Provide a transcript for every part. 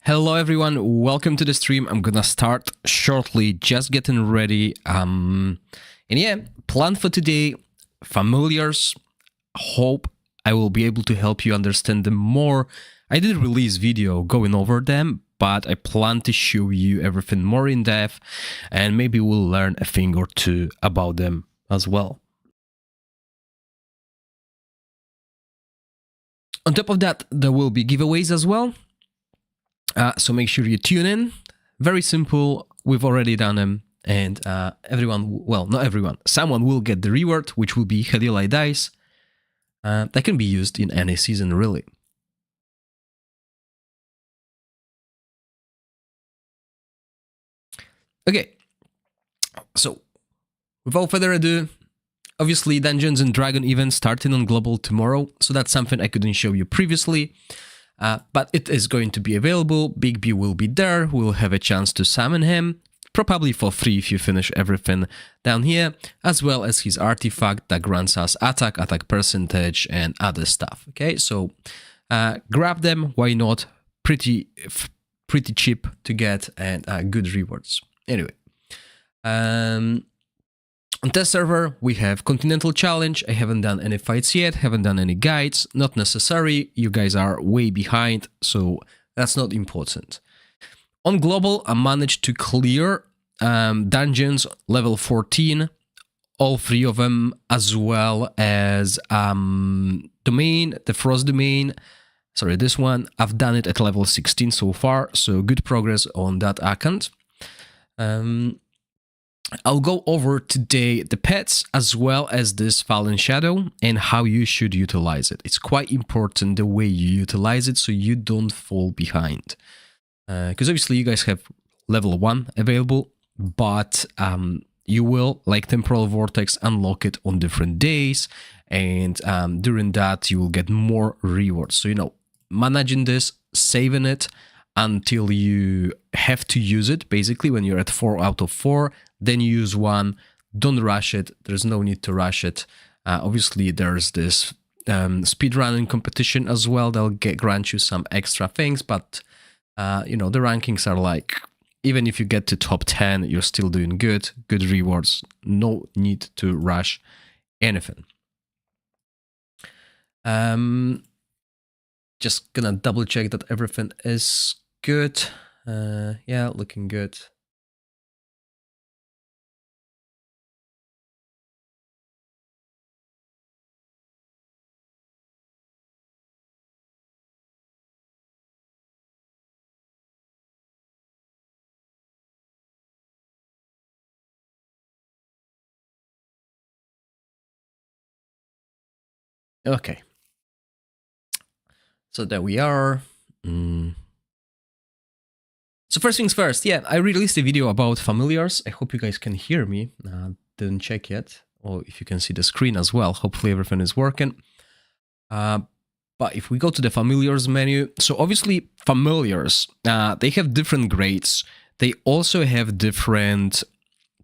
Hello everyone, welcome to the stream. I'm gonna start shortly, just getting ready. And yeah, plan for today, familiars. Hope I will be able to help you understand them more. I did release video going over them, but I plan to show you everything more in depth, and maybe we'll learn a thing or two about them as well. On top of that, there will be giveaways as well. So make sure you tune in. Very simple. We've already done them. And everyone, well, not everyone, someone will get the reward, which will be Helilite dice. That can be used in any season, really. Okay. So, without further ado, obviously Dungeons and Dragon event starting on Global tomorrow. So that's something I couldn't show you previously. But it is going to be available. Big B will be there. We'll have a chance to summon him, probably for free if you finish everything down here, as well as his artifact that grants us attack percentage, and other stuff. Okay, so grab them. Why not? Pretty cheap to get, and good rewards. Anyway, on test server, we have Continental Challenge. I haven't done any fights yet, haven't done any guides, not necessary. You guys are way behind, so that's not important. On Global, I managed to clear dungeons level 14, all 3 of them, as well as Domain, the Frost Domain. Sorry, this one, I've done it at level 16 so far, so good progress on that account. I'll go over today the pets as well as this Fallen Shadow and how you should utilize it. It's quite important the way you utilize it so you don't fall behind. Because obviously you guys have level 1 available, but you will, like Temporal Vortex, unlock it on different days, and during that you will get more rewards. So, you know, managing this, saving it until you have to use it, basically when you're at 4 out of 4, then you use 1, don't rush it, there's no need to rush it. Obviously there's this speedrunning competition as well, they'll grant you some extra things, but you know, the rankings are like, even if you get to top 10, you're still doing good rewards, no need to rush anything. Just gonna double check that everything is good. Yeah, looking good. Okay. So there we are. So first things first, yeah, I released a video about familiars. I hope you guys can hear me. Didn't check yet. Or if you can see the screen as well. Hopefully everything is working. But if we go to the familiars menu, so obviously familiars, they have different grades. They also have different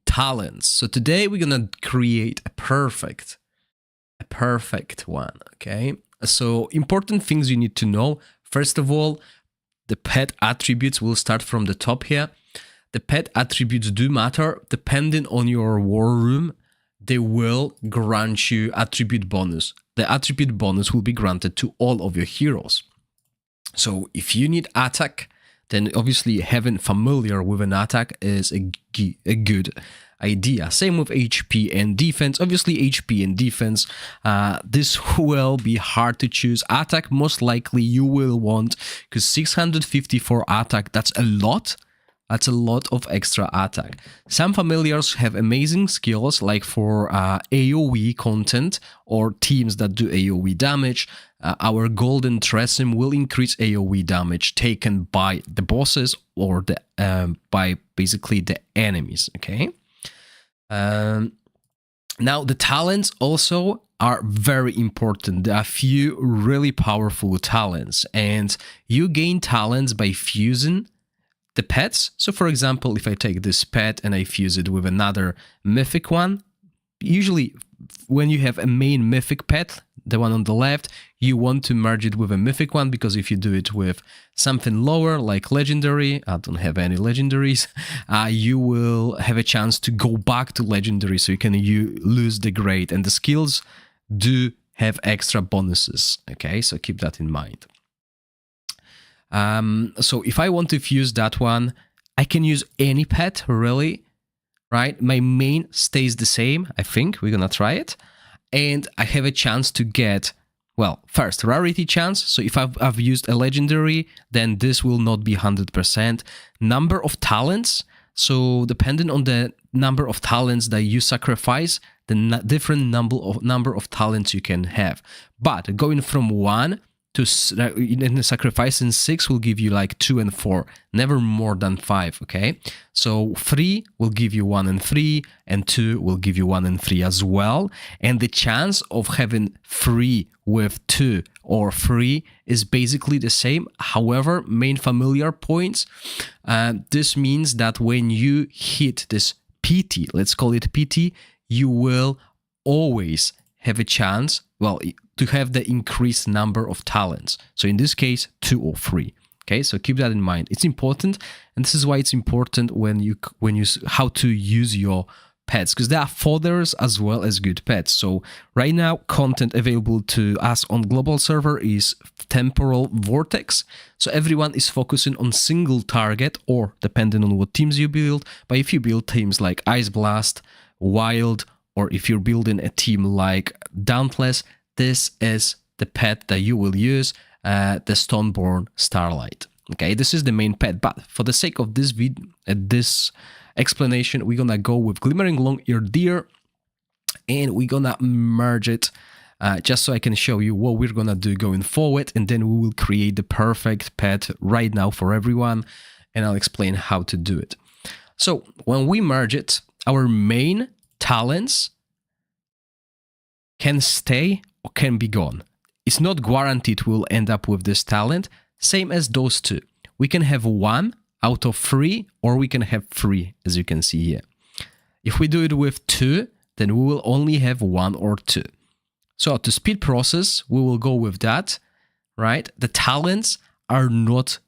talents. So today we're gonna create a perfect one, okay? So important things you need to know. First of all, the pet attributes will start from the top here. The pet attributes do matter. Depending on your war room, they will grant you attribute bonus. The attribute bonus will be granted to all of your heroes. So if you need attack, then obviously having familiar with an attack is a good idea. Same with HP and defense. Obviously HP and defense, this will be hard to choose. Attack most likely you will want, because 654 attack, that's a lot. That's a lot of extra attack. Some familiars have amazing skills, like for AoE content or teams that do AoE damage. Our Golden Tresim will increase AoE damage taken by the bosses or by basically the enemies, okay? Now the talents also are very important. There are a few really powerful talents, and you gain talents by fusing the pets. So for example, if I take this pet and I fuse it with another mythic one, usually when you have a main mythic pet, the one on the left, you want to merge it with a mythic one, because if you do it with something lower like legendary, I don't have any legendaries, you will have a chance to go back to legendary, so you lose the grade, and the skills do have extra bonuses. Okay, so keep that in mind. So if I want to fuse that one, I can use any pet, really, right? My main stays the same, I think. We're gonna try it. And I have a chance to get, well, first, rarity chance. So if I've used a legendary, then this will not be 100%. Number of talents. So depending on the number of talents that you sacrifice, the different number of talents you can have. But going from 1 to sacrificing 6 will give you like 2 and 4, never more than 5, okay? So 3 will give you 1 and 3, and 2 will give you 1 and 3 as well. And the chance of having 3 with 2 or 3 is basically the same. However, main familiar points, this means that when you hit this PT, let's call it PT, you will always have a chance, well, to have the increased number of talents. So in this case, 2 or 3. Okay, so keep that in mind. It's important, and this is why it's important when you how to use your pets, because there are fodders as well as good pets. So right now, content available to us on global server is temporal vortex. So everyone is focusing on single target, or depending on what teams you build. But if you build teams like Ice Blast, Wild, or if you're building a team like Dauntless, this is the pet that you will use, the Stoneborn Starlight. Okay, this is the main pet, but for the sake of this this explanation, we're gonna go with Glimmering Long-Eared Deer, and we're gonna merge it just so I can show you what we're gonna do going forward, and then we will create the perfect pet right now for everyone, and I'll explain how to do it. So when we merge it, our main talents can stay or can be gone. It's not guaranteed we'll end up with this talent, same as those two. We can have 1 out of 3, or we can have 3, as you can see here. If we do it with 2, then we will only have 1 or 2. So to speed process, we will go with that, right? The talents are not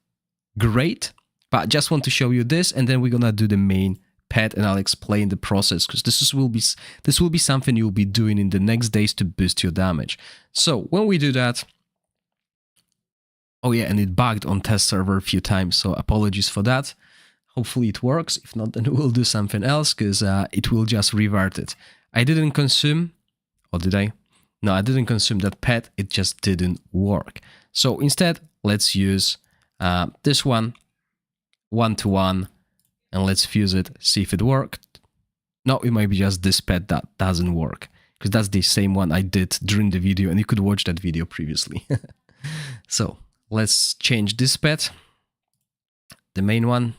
great, but I just want to show you this, and then we're gonna do the main pet, and I'll explain the process, because this will be something you'll be doing in the next days to boost your damage. So when we do that, oh yeah, and it bugged on test server a few times, so apologies for that. Hopefully it works. If not, then we'll do something else, because it will just revert it. I didn't consume, or did I? No, I didn't consume that pet. It just didn't work. So instead, let's use this one, 1-to-1. And let's fuse it, see if it worked. No, it might be just this pet that doesn't work, because that's the same one I did during the video, and you could watch that video previously. So let's change this pet, the main one.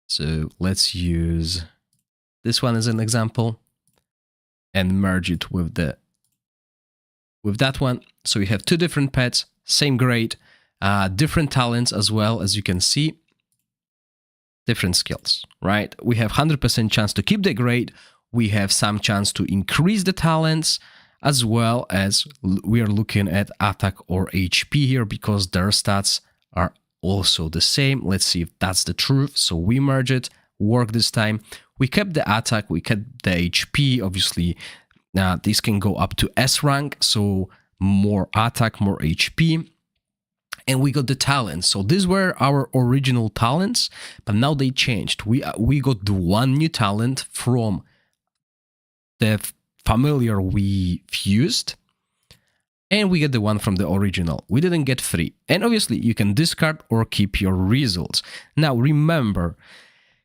So let's use this one as an example and merge it with that one. So we have 2 different pets, same grade, different talents as well, as you can see. Different skills, right? We have 100% chance to keep the grade. We have some chance to increase the talents, as well as we are looking at attack or HP here, because their stats are also the same. Let's see if that's the truth. So we merge it, work this time. We kept the attack, we kept the HP. Obviously, this can go up to S rank, so more attack, more HP. And we got the talents. So these were our original talents, but now they changed. We got the 1 new talent from the familiar we fused, and we get the one from the original. We didn't get 3. And obviously, you can discard or keep your results. Now, remember,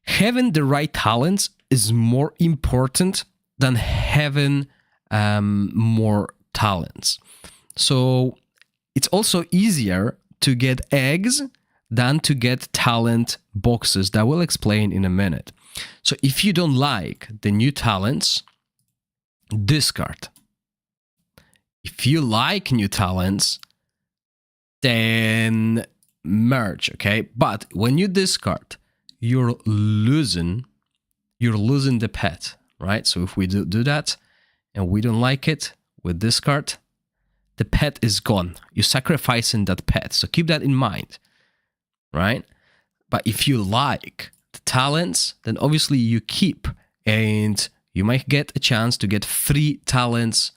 having the right talents is more important than having more talents. So it's also easier to get eggs than to get talent boxes that we'll explain in a minute. So if you don't like the new talents, discard. If you like new talents, then merge, okay? But when you discard, you're losing the pet, right? So if we do that and we don't like it, with this card, the pet is gone. You're sacrificing that pet. So keep that in mind, right? But if you like the talents, then obviously you keep, and you might get a chance to get free talents.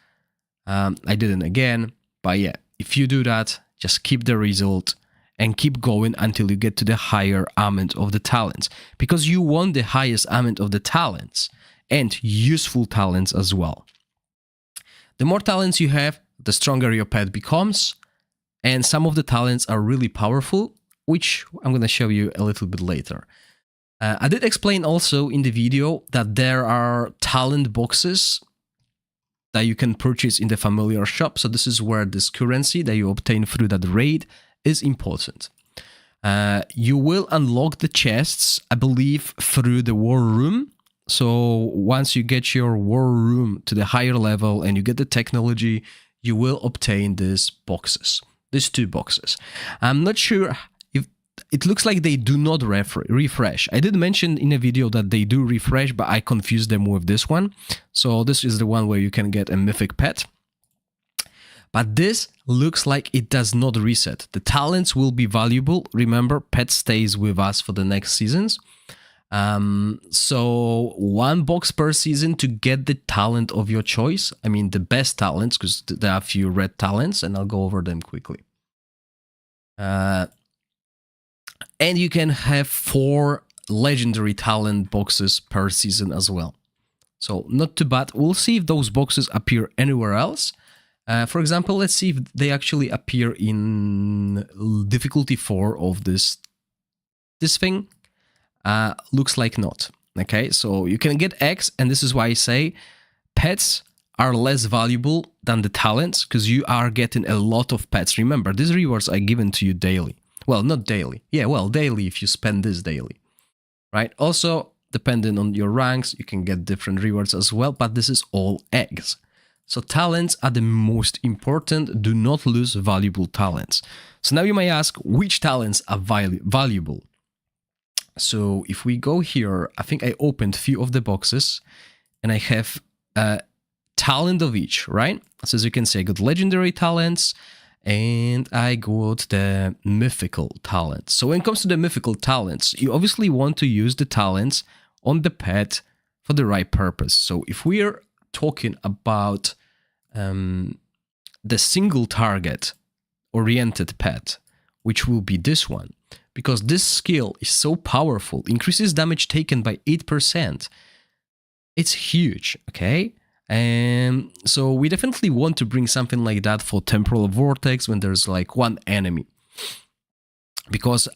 I didn't again, but yeah, if you do that, just keep the result and keep going until you get to the higher amount of the talents, because you want the highest amount of the talents and useful talents as well. The more talents you have, the stronger your pet becomes, and some of the talents are really powerful, which I'm going to show you a little bit later. I did explain also in the video that there are talent boxes that you can purchase in the familiar shop. So this is where this currency that you obtain through that raid is important. You will unlock the chests, I believe, through the war room. So once you get your war room to the higher level and you get the technology, you will obtain these boxes, these 2 boxes. I'm not sure if it looks like they do not refresh. I did mention in a video that they do refresh, but I confused them with this one. So this is the one where you can get a mythic pet. But this looks like it does not reset. The talents will be valuable. Remember, pet stays with us for the next seasons. So 1 box per season to get the talent of your choice. I mean, the best talents, because there are a few red talents, and I'll go over them quickly. And you can have 4 legendary talent boxes per season as well. So not too bad. We'll see if those boxes appear anywhere else. For example, let's see if they actually appear in difficulty 4 of this thing. Looks like not. Okay, so you can get X, and this is why I say pets are less valuable than the talents, because you are getting a lot of pets. Remember, these rewards are given to you daily. Well, not daily. Yeah, well, daily if you spend this daily, right? Also, depending on your ranks, you can get different rewards as well, but this is all eggs. So talents are the most important. Do not lose valuable talents. So now you may ask, which talents are valuable? So if we go here, I think I opened a few of the boxes, and I have a talent of each, right? So as you can see, I got legendary talents, and I got the mythical talents. So when it comes to the mythical talents, you obviously want to use the talents on the pet for the right purpose. So if we are talking about the single target oriented pet, which will be this one, because this skill is so powerful, increases damage taken by 8%. It's huge, okay? And so we definitely want to bring something like that for Temporal Vortex when there's like 1 enemy. Because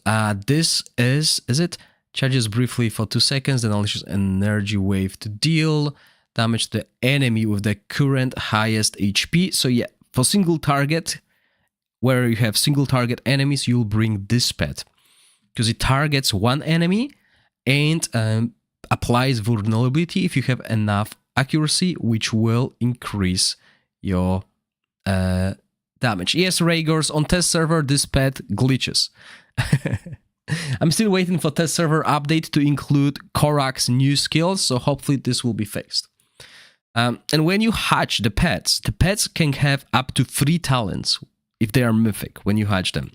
this is it? Charges briefly for 2 seconds, then unleashes an energy wave to deal damage to the enemy with the current highest HP. So yeah, for single target, where you have single target enemies, you'll bring this pet, because it targets 1 enemy and applies vulnerability if you have enough accuracy, which will increase your damage. Yes, Rhaegors, on test server, this pet glitches. I'm still waiting for test server update to include Gorax new skills, so hopefully this will be fixed. And when you hatch the pets can have up to 3 talents if they are mythic when you hatch them.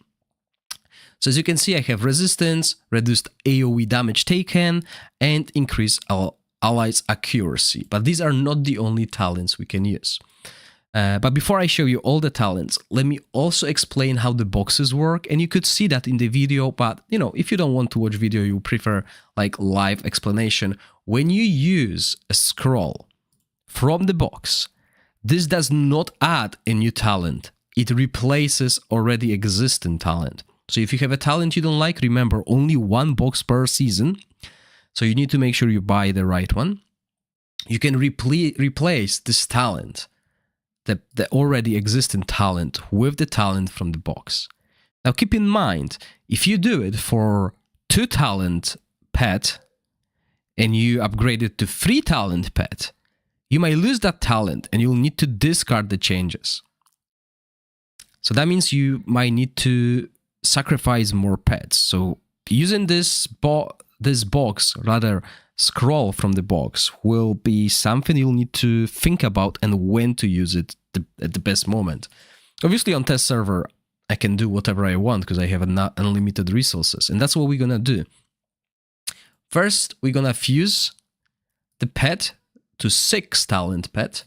So as you can see, I have resistance, reduced AoE damage taken, and increased allies' accuracy. But these are not the only talents we can use. But before I show you all the talents, let me also explain how the boxes work. And you could see that in the video, but you know, if you don't want to watch video, you prefer like live explanation. When you use a scroll from the box, this does not add a new talent. It replaces already existing talent. So if you have a talent you don't like, remember, only 1 box per season. So you need to make sure you buy the right one. You can replace this talent, the already existing talent, with the talent from the box. Now keep in mind, if you do it for 2 talent pet and you upgrade it to 3 talent pet, you might lose that talent and you'll need to discard the changes. So that means you might need to sacrifice more pets. So using this box, rather scroll from the box will be something you'll need to think about and when to use it at the best moment. Obviously on test server, I can do whatever I want because I have unlimited resources, and that's what we're gonna do. First, we're gonna fuse the pet to 6 talent pet,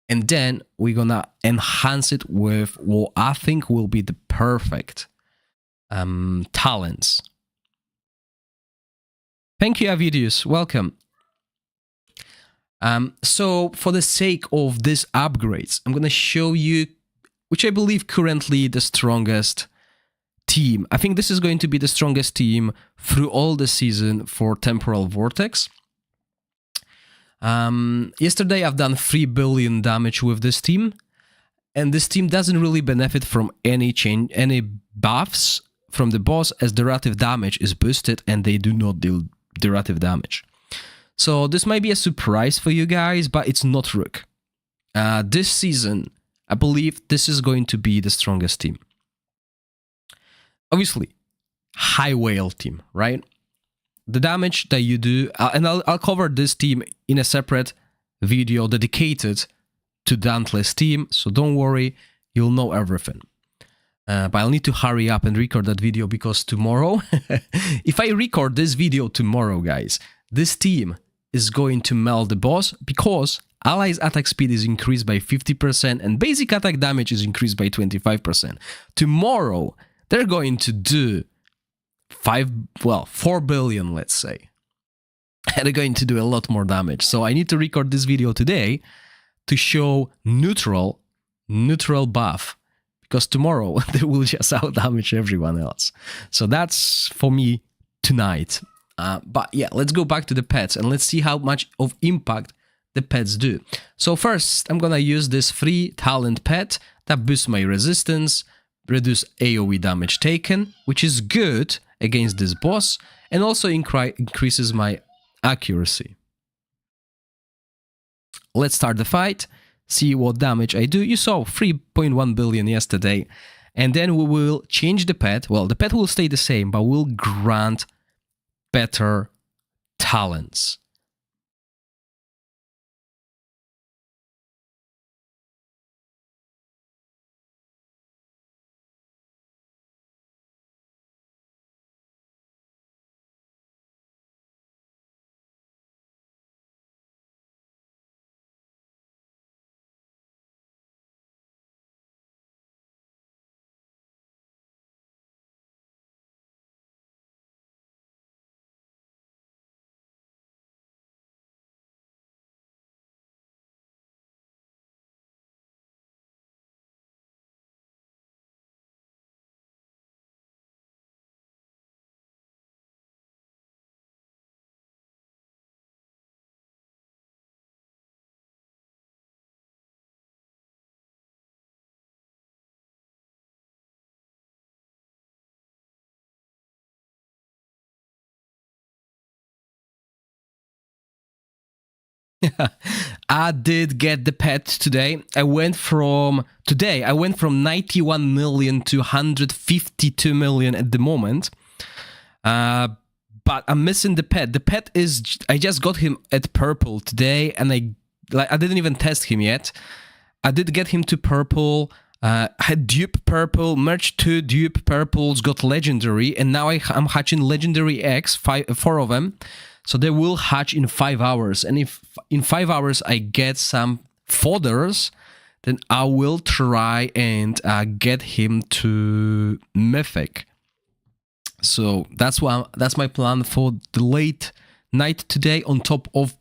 and then we're gonna enhance it with what I think will be the perfect talents. Thank you, Avidius. Welcome. So for the sake of these upgrades, I'm gonna show you which I believe currently the strongest team. I think this is going to be the strongest team through all the season for Temporal Vortex. Yesterday I've done 3 billion damage with this team, and this team doesn't really benefit from any buffs from the boss, as the relative damage is boosted and they do not deal relative damage. So this might be a surprise for you guys, but it's not Rook. This season, I believe this is going to be the strongest team. Obviously, high whale team, right? The damage that you do, and I'll cover this team in a separate video dedicated to Dauntless team, so don't worry, you'll know everything. But I'll need to hurry up and record that video because tomorrow, if I record this video tomorrow, guys, this team is going to melt the boss because allies' attack speed is increased by 50% and basic attack damage is increased by 25%. Tomorrow, they're going to do 4 billion, let's say. And they're going to do a lot more damage. So I need to record this video today to show neutral buff, because tomorrow they will just out-damage everyone else. So that's for me tonight. But yeah, let's go back to the pets and let's see how much of impact the pets do. So first, I'm gonna use this free talent pet that boosts my resistance, reduce AoE damage taken, which is good against this boss, and also increases my accuracy. Let's start the fight, see what damage I do. You saw 3.1 billion yesterday, and then we will change the pet. Well, the pet will stay the same, but we'll grant better talents. I did get the pet today. I went from 91 million to 152 million at the moment. But I'm missing the pet. The pet is, I just got him at purple today, and I didn't even test him yet. I did get him to purple. Had dupe purple, merged 2 dupe purples, got legendary, and now I'm hatching legendary X, 4 of them. So they will hatch in 5 hours, and if in 5 hours I get some fodders, then I will try and get him to Mythic. So that's my plan for the late night today, on top of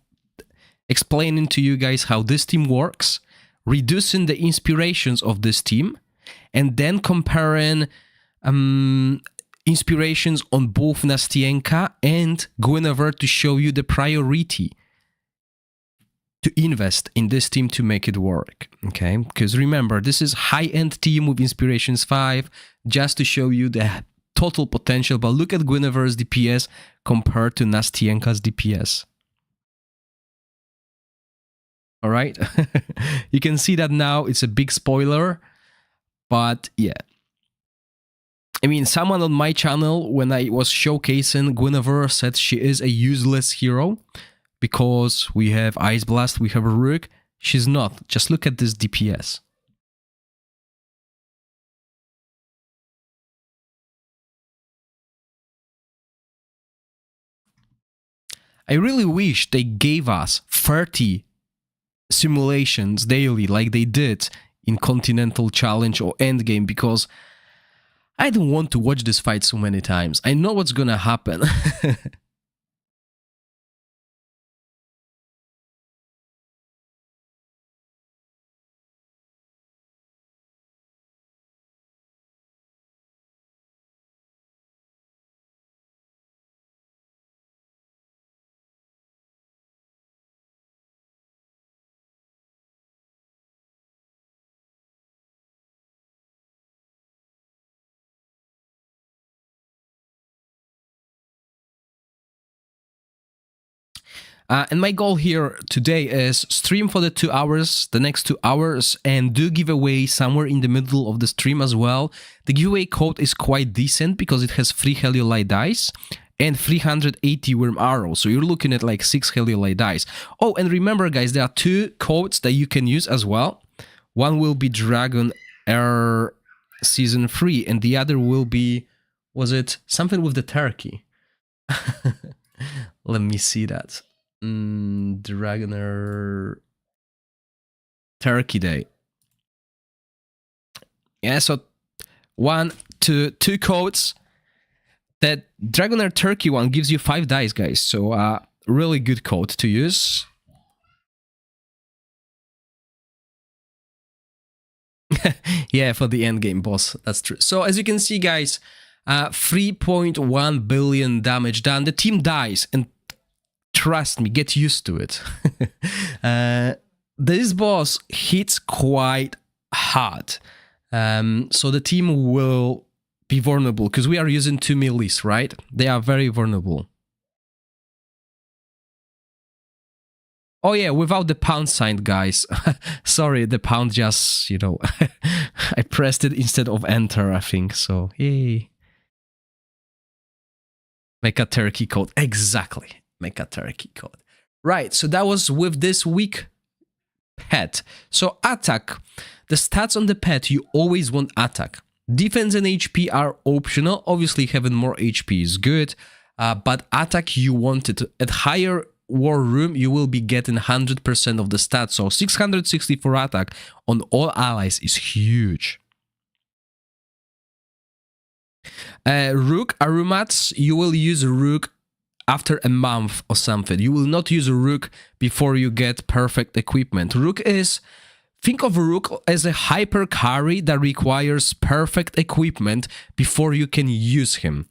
explaining to you guys how this team works, reducing the inspirations of this team, and then comparing inspirations on both Nastienka and Guinevere to show you the priority to invest in this team to make it work, okay? Because remember, this is high-end team with inspirations 5, just to show you the total potential, but look at Guinevere's DPS compared to Nastienka's DPS. All right? You can see that now, it's a big spoiler, but yeah. I mean, someone on my channel, when I was showcasing Guinevere, said she is a useless hero because we have Ice Blast, we have a Rook. She's not. Just look at this DPS. I really wish they gave us 30 simulations daily like they did in Continental Challenge or Endgame, because I don't want to watch this fight so many times. I know what's gonna happen. And my goal here today is stream for the 2 hours, the next 2 hours, and do giveaway somewhere in the middle of the stream as well. The giveaway code is quite decent because it has 3 Heliolite dice and 380 Worm Arrows. So you're looking at like 6 Heliolite dice. Oh, and remember guys, there are 2 codes that you can use as well. One will be DragonHeir Season 3 and the other will be, was it something with the turkey? Let me see that. DragonHeir Turkey Day. Yeah, so 2 codes. That DragonHeir Turkey one gives you 5 dice, guys. So really good code to use. Yeah, for the end game boss, that's true. So as you can see, guys, 3.1 billion damage done. The team dies, and trust me, get used to it. This boss hits quite hard. So the team will be vulnerable because we are using 2 melees, right? They are very vulnerable. Oh yeah, without the pound sign, guys. Sorry, the pound just, you know, I pressed it instead of enter, I think. So, yay. Make a turkey code. Exactly. Make a turkey code. Right, so that was with this week pet. So attack. The stats on the pet, you always want attack. Defense and HP are optional. Obviously, having more HP is good. But attack, you want it. At higher war room, you will be getting 100% of the stats. So 664 attack on all allies is huge. Rook, Arumats, you will use a Rook after a month or something. You will not use a Rook before you get perfect equipment. Rook is... Think of a Rook as a hyper carry that requires perfect equipment before you can use him.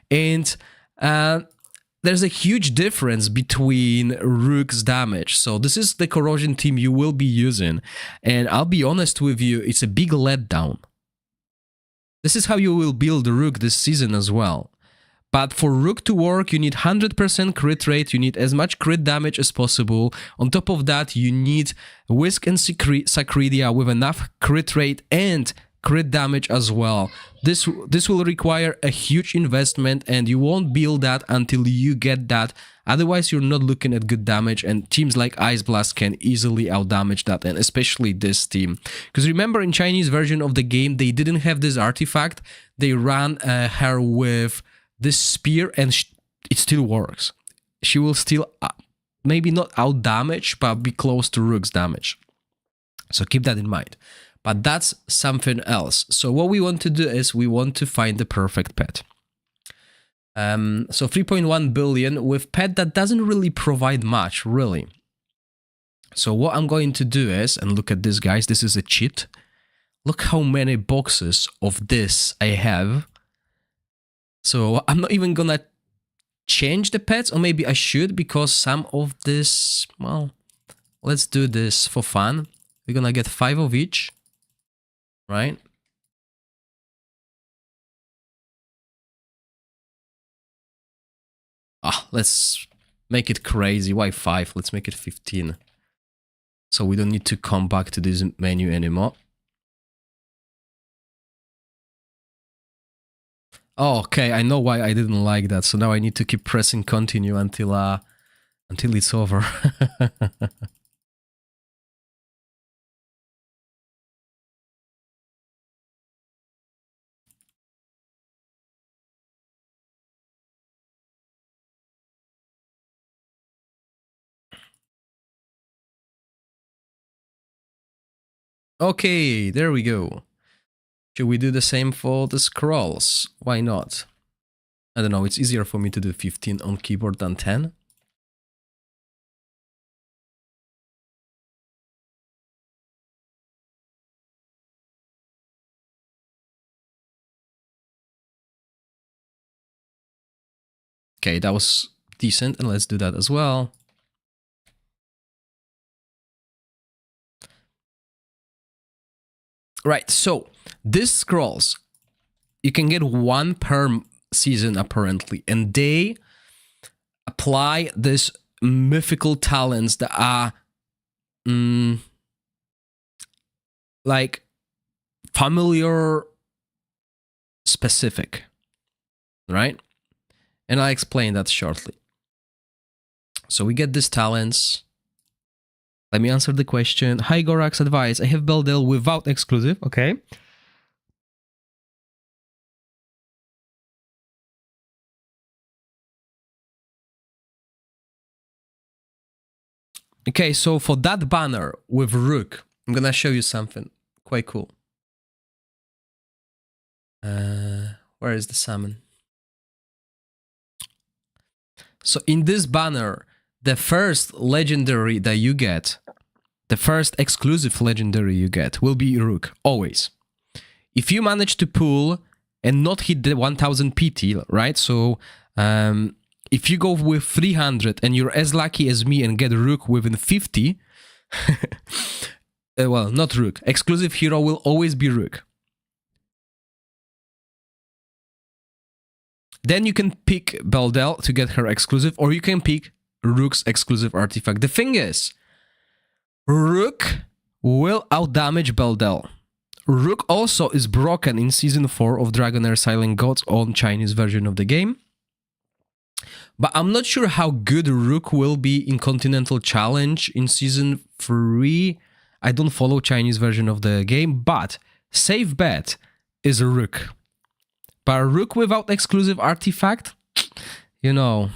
And there's a huge difference between Rook's damage. So this is the corrosion team you will be using. And I'll be honest with you, it's a big letdown. This is how you will build a Rook this season as well. But for Rook to work, you need 100% crit rate, you need as much crit damage as possible. On top of that, you need Whisk and Sacredia with enough crit rate and crit damage as well. This will require a huge investment, and you won't build that until you get that. Otherwise, you're not looking at good damage, and teams like Ice Blast can easily outdamage that, and especially this team. Because remember, in Chinese version of the game, they didn't have this artifact. They ran her with this spear, and it still works. She will still maybe not out damage, but be close to Rook's damage. So keep that in mind. But that's something else. So what we want to do is we want to find the perfect pet. So 3.1 billion with pet that doesn't really provide much, really. So what I'm going to do is, and look at this, guys, this is a cheat. Look how many boxes of this I have. So I'm not even gonna change the pets, or maybe I should, because some of this, well, let's do this for fun. We're gonna get 5 of each, right? Let's make it crazy. Why 5? Let's make it 15. So we don't need to come back to this menu anymore. Oh, okay, I know why I didn't like that. So now I need to keep pressing continue until it's over. Okay, there we go. Should we do the same for the scrolls? Why not? I don't know, it's easier for me to do 15 on keyboard than 10. Okay, that was decent, and let's do that as well. Right, so these scrolls, you can get one per season apparently, and they apply this mythical talents that are like familiar specific, right? And I'll explain that shortly. So we get these talents. Let me answer the question. Hi, Gorax advice. I have Beldel without exclusive. Okay. Okay, so for that banner with Rook, I'm gonna show you something quite cool. Where is the salmon? So in this banner, the first legendary that you get, the first exclusive legendary you get will be Rook, always. If you manage to pull and not hit the 1000 PT, right? So if you go with 300 and you're as lucky as me and get Rook within 50, well, not Rook, exclusive hero will always be Rook. Then you can pick Beldel to get her exclusive, or you can pick Rook's exclusive artifact. The thing is, Rook will outdamage Beldel. Rook also is broken in Season 4 of DragonHeir Silent Gods on Chinese version of the game. But I'm not sure how good Rook will be in Continental Challenge in Season 3. I don't follow Chinese version of the game, but safe bet is Rook. But Rook without exclusive artifact, you know,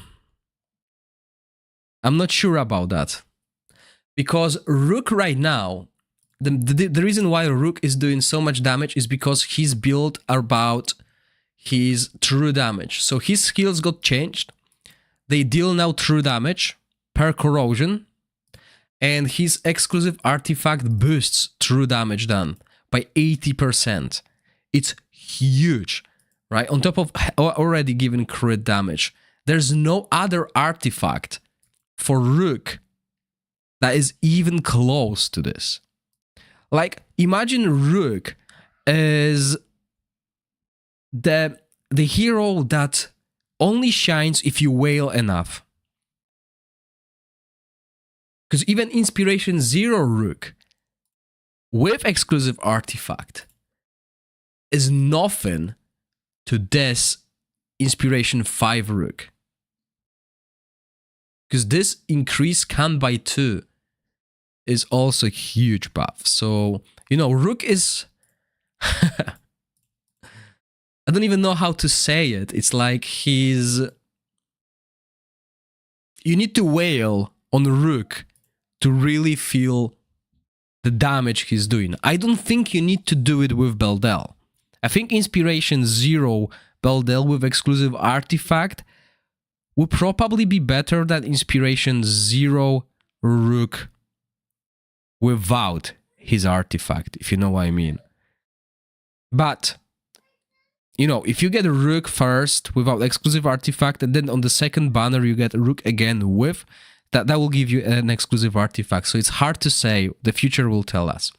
I'm not sure about that. Because Rook right now, the reason why Rook is doing so much damage is because he's built about his true damage. So his skills got changed. They deal now true damage per corrosion. And his exclusive artifact boosts true damage done by 80%. It's huge, right? On top of already given crit damage. There's no other artifact for Rook that is even close to this. Like, imagine Rook as the hero that only shines if you wail enough. Because even Inspiration 0 Rook with exclusive artifact is nothing to this Inspiration 5 Rook. Because this increase can by 2 is also a huge buff. So, you know, Rook is... I don't even know how to say it. It's like he's... You need to wail on Rook to really feel the damage he's doing. I don't think you need to do it with Beldel. I think Inspiration 0 Beldel with exclusive artifact would probably be better than Inspiration 0 Rook without his artifact, if you know what I mean. But, you know, if you get a Rook first without exclusive artifact, and then on the second banner you get a Rook again with, that will give you an exclusive artifact. So it's hard to say. The future will tell us.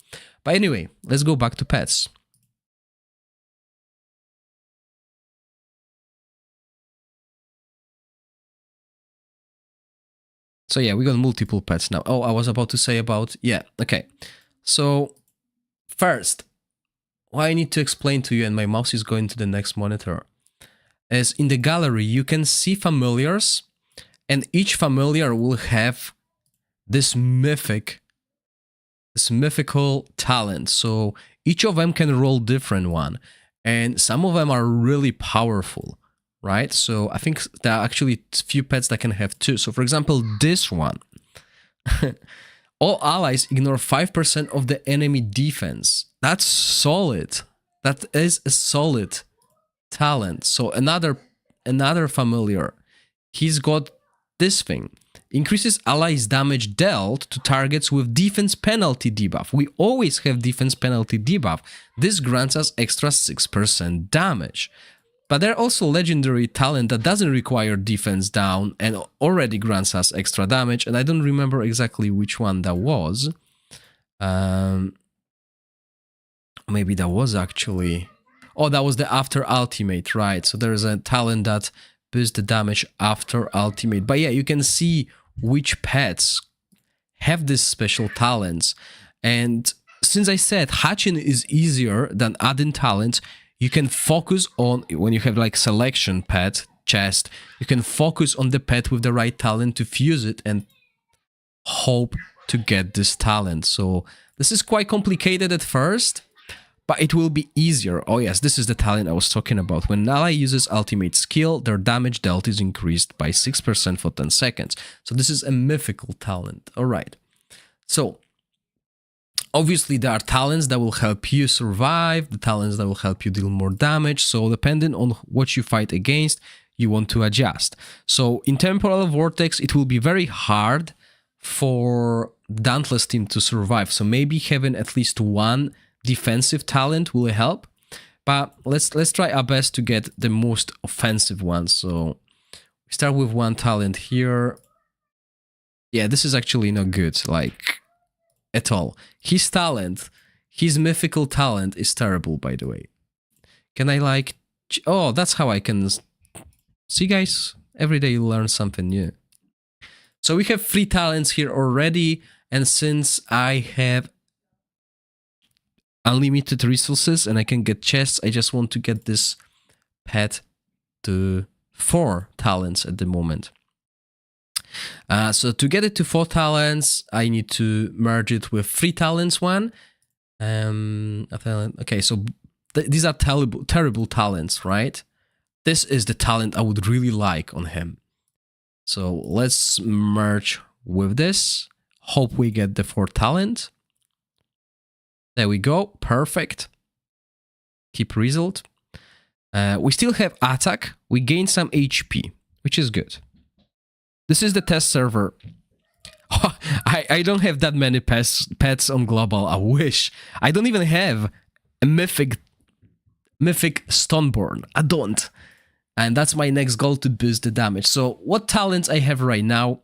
But anyway, let's go back to pets. So yeah, we got multiple pets now. Oh, I was about to say about... Yeah, okay. So, first, what I need to explain to you, and my mouse is going to the next monitor. is in the gallery, you can see familiars, and each familiar will have this mythical talent. So each of them can roll different one, and some of them are really powerful, right? So I think there are actually few pets that can have two. So for example, this one, all allies ignore 5% of the enemy defense. That's solid. That is a solid talent. So another familiar, he's got this thing. Increases allies damage dealt to targets with defense penalty debuff. We always have defense penalty debuff. This grants us extra 6% damage. But there are also legendary talent that doesn't require defense down and already grants us extra damage. And I don't remember exactly which one that was. Maybe that was actually... Oh, that was the after ultimate, right? So there's a talent that boosts the damage after ultimate. But yeah, you can see which pets have these special talents. And since I said hatching is easier than adding talents, you can focus on, when you have like selection pet, chest, you can focus on the pet with the right talent to fuse it and hope to get this talent. So this is quite complicated at first, but it will be easier. Oh yes, this is the talent I was talking about. When an ally uses ultimate skill, their damage dealt is increased by 6% for 10 seconds. So this is a mythical talent. All right. So obviously there are talents that will help you survive, the talents that will help you deal more damage. So depending on what you fight against, you want to adjust. So in Temporal Vortex, it will be very hard for Dauntless team to survive. So maybe having at least one defensive talent will help, but let's try our best to get the most offensive one. So we start with one talent here. Yeah, this is actually not good, like at all. His talent, his mythical talent is terrible, by the way. Can I like... Oh, that's how I can... See guys, every day you learn something new. So we have 3 talents here already, and since I have unlimited resources and I can get chests, I just want to get this pet to 4 talents at the moment. So to get it to 4 talents, I need to merge it with 3 talents one. Okay, so these are terrible talents, right? This is the talent I would really like on him. So let's merge with this. Hope we get the 4 talent. There we go, perfect. Keep result. We still have attack. We gain some HP, which is good. This is the test server. I don't have that many pets on global. I wish. I don't even have a mythic Stoneborn. I don't. And that's my next goal, to boost the damage. So what talents I have right now?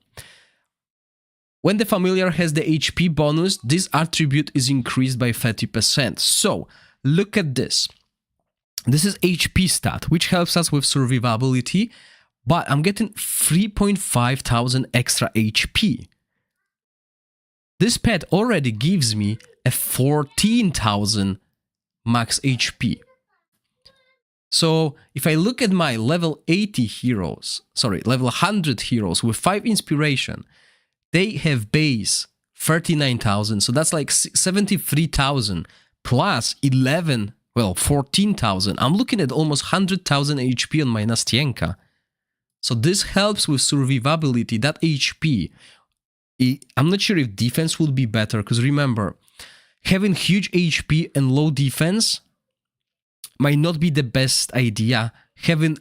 When the familiar has the HP bonus, this attribute is increased by 30%. So, look at this. This is HP stat, which helps us with survivability, but I'm getting 3.5 thousand extra HP. This pet already gives me a 14,000 max HP. So, if I look at my level 80 heroes, level 100 heroes with 5 inspiration, they have base 39,000, so that's like 73,000 plus 14,000. I'm looking at almost 100,000 HP on my Nastienka. So this helps with survivability, that HP. I'm not sure if defense would be better, because remember, having huge HP and low defense might not be the best idea. Having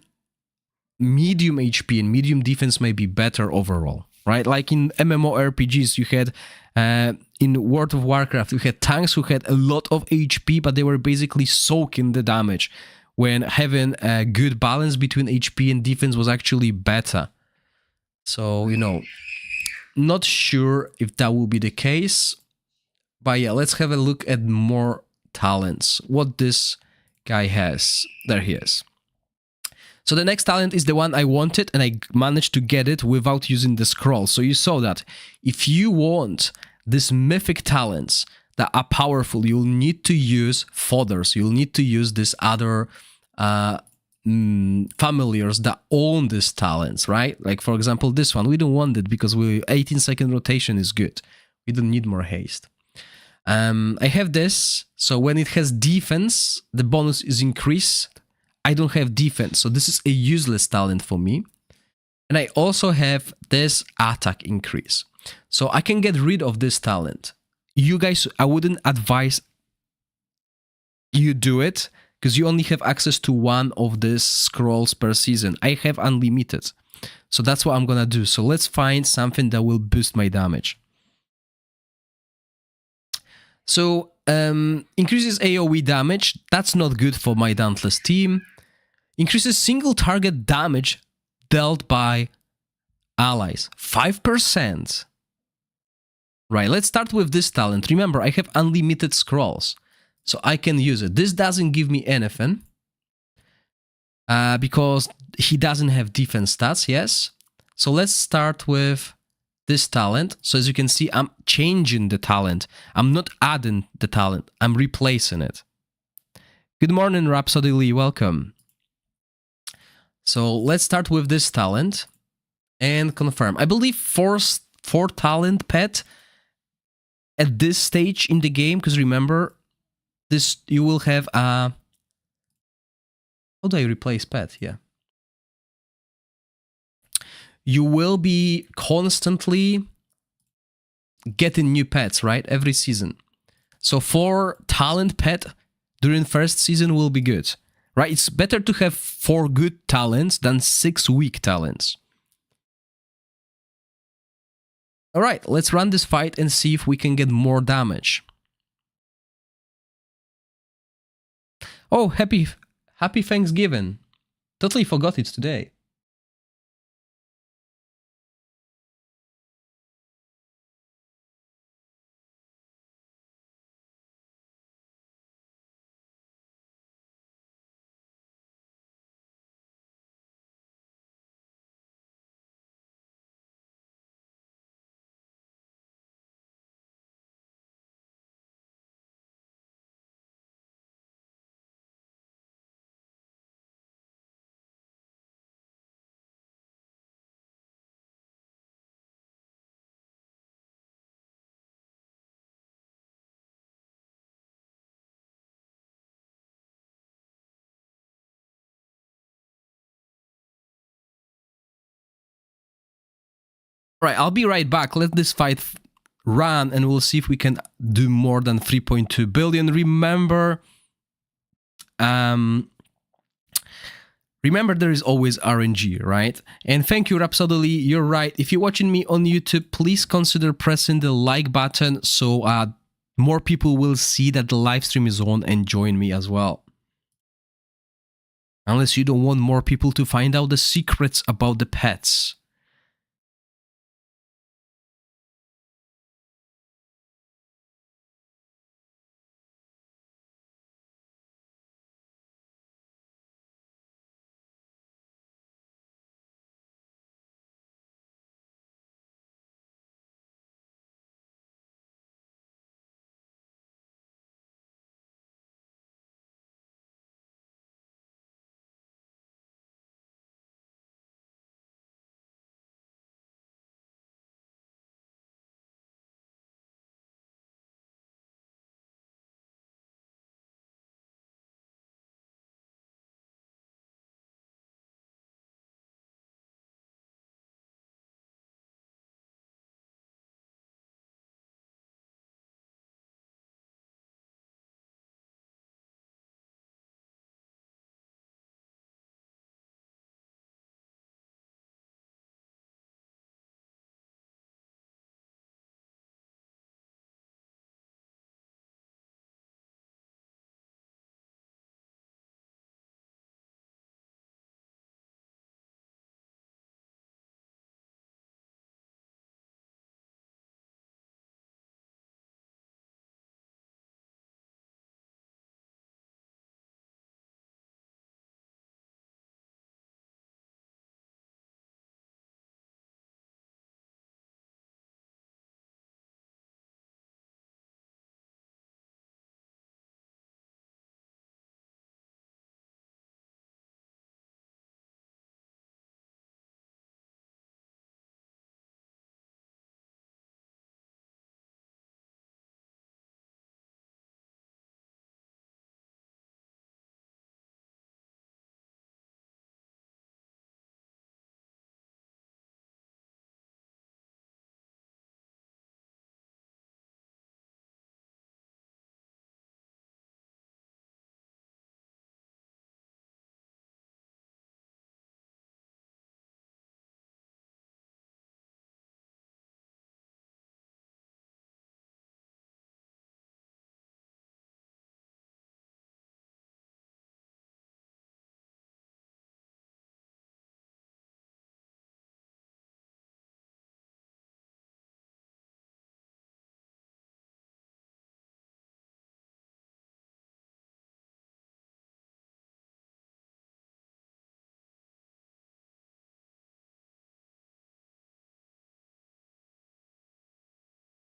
medium HP and medium defense may be better overall. Right, like in MMORPGs, you had, in World of Warcraft, you had tanks who had a lot of HP, but they were basically soaking the damage, when having a good balance between HP and defense was actually better. So, you know, not sure if that will be the case, but yeah, let's have a look at more talents. What this guy has. There he is. So the next talent is the one I wanted, and I managed to get it without using the scroll. So you saw that if you want these mythic talents that are powerful, you'll need to use fodders. You'll need to use this other familiars that own these talents, right? Like, for example, this one. We don't want it because 18-second rotation is good. We don't need more haste. I have this, so when it has defense, the bonus is increased. I don't have defense, so this is a useless talent for me. And I also have this attack increase. So I can get rid of this talent. You guys, I wouldn't advise you do it, because you only have access to one of these scrolls per season. I have unlimited. So that's what I'm gonna do. So let's find something that will boost my damage. So increases AoE damage. That's not good for my Dauntless team. Increases single target damage dealt by allies. 5%. Right, let's start with this talent. Remember, I have unlimited scrolls, so I can use it. This doesn't give me anything, because he doesn't have defense stats, yes? So let's start with this talent. So as you can see, I'm changing the talent. I'm not adding the talent, I'm replacing it. Good morning, Rhapsody Lee, welcome. So let's start with this talent and confirm. I believe four talent pet at this stage in the game, because remember, this you will have a... How do I replace pet? Yeah. You will be constantly getting new pets, right? Every season. So 4 talent pet during first season will be good, right? It's better to have 4 good talents than 6 weak talents. All right, let's run this fight and see if we can get more damage. Oh, happy Thanksgiving. Totally forgot it's today. All right, I'll be right back. Let this fight run and we'll see if we can do more than 3.2 billion. Remember, there is always RNG, right? And thank you, Rhapsody. You're right. If you're watching me on YouTube, please consider pressing the like button so more people will see that the live stream is on and join me as well. Unless you don't want more people to find out the secrets about the pets.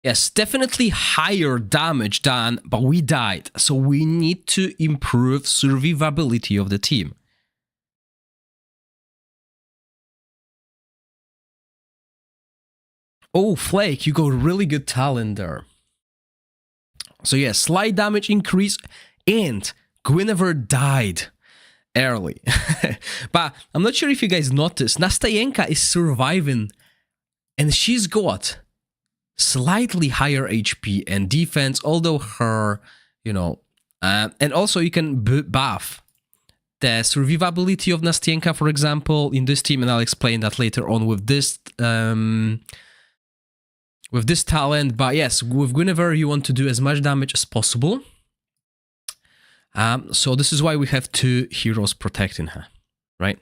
Yes, definitely higher damage done, but we died. So we need to improve survivability of the team. Oh, Flake, you got really good talent there. So yeah, slight damage increase, and Guinevere died early. But I'm not sure if you guys noticed, Nastayenka is surviving, and she's got slightly higher HP and defense, although her, and also you can buff the survivability of Nastienka, for example, in this team, and I'll explain that later on with this talent. But yes, with Guinevere, you want to do as much damage as possible. So this is why we have 2 heroes protecting her, right?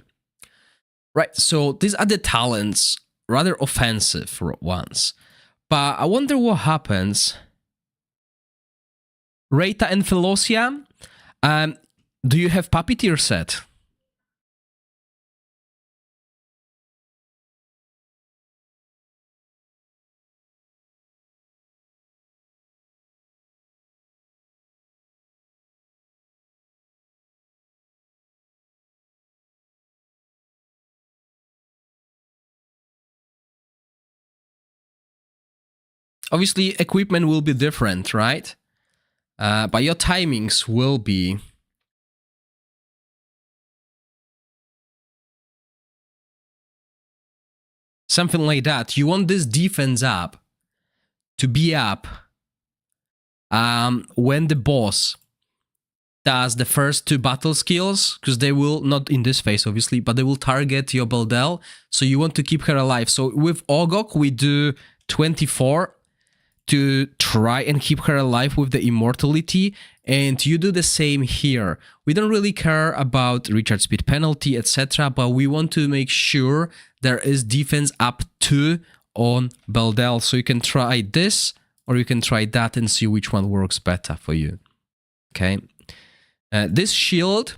Right, so these are the talents, rather offensive ones. But I wonder what happens. Rita and Philosia, do you have Puppeteer set? Obviously, equipment will be different, right? But your timings will be something like that. You want this defense up to be up when the boss does the first 2 battle skills, because they will, not in this phase obviously, but they will target your Beldel, so you want to keep her alive. So with Ogok we do 24 to try and keep her alive with the immortality, and you do the same here. We don't really care about recharge speed penalty, etc., but we want to make sure there is defense up 2 on Beldel, so you can try this or you can try that and see which one works better for you. Okay, this shield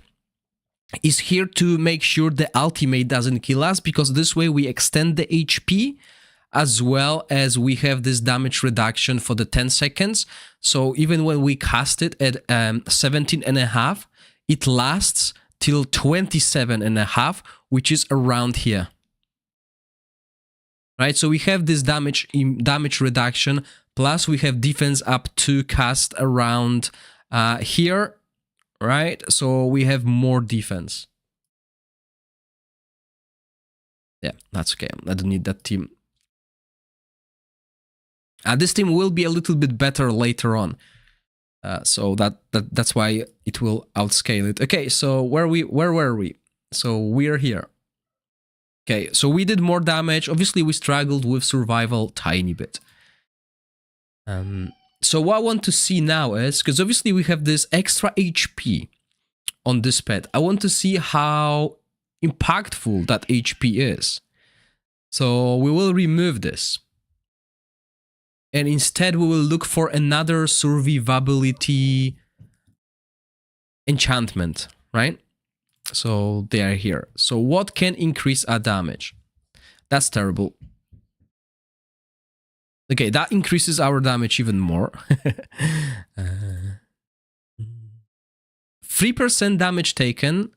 is here to make sure the ultimate doesn't kill us, because this way we extend the HP, as well as we have this damage reduction for the 10 seconds. So even when we cast it at 17.5, it lasts till 27.5, which is around here. Right, so we have this damage reduction, plus we have defense up to cast around here, right? So we have more defense. Yeah, that's okay. I don't need that team. This team will be a little bit better later on, so that's why it will outscale it. Okay, so where were we? So we're here. Okay, so we did more damage. Obviously, we struggled with survival tiny bit. So what I want to see now is, because obviously we have this extra HP on this pet, I want to see how impactful that HP is. So we will remove this. And instead we will look for another survivability enchantment, right? So they are here. So what can increase our damage? That's terrible. Okay, that increases our damage even more. 3% damage taken.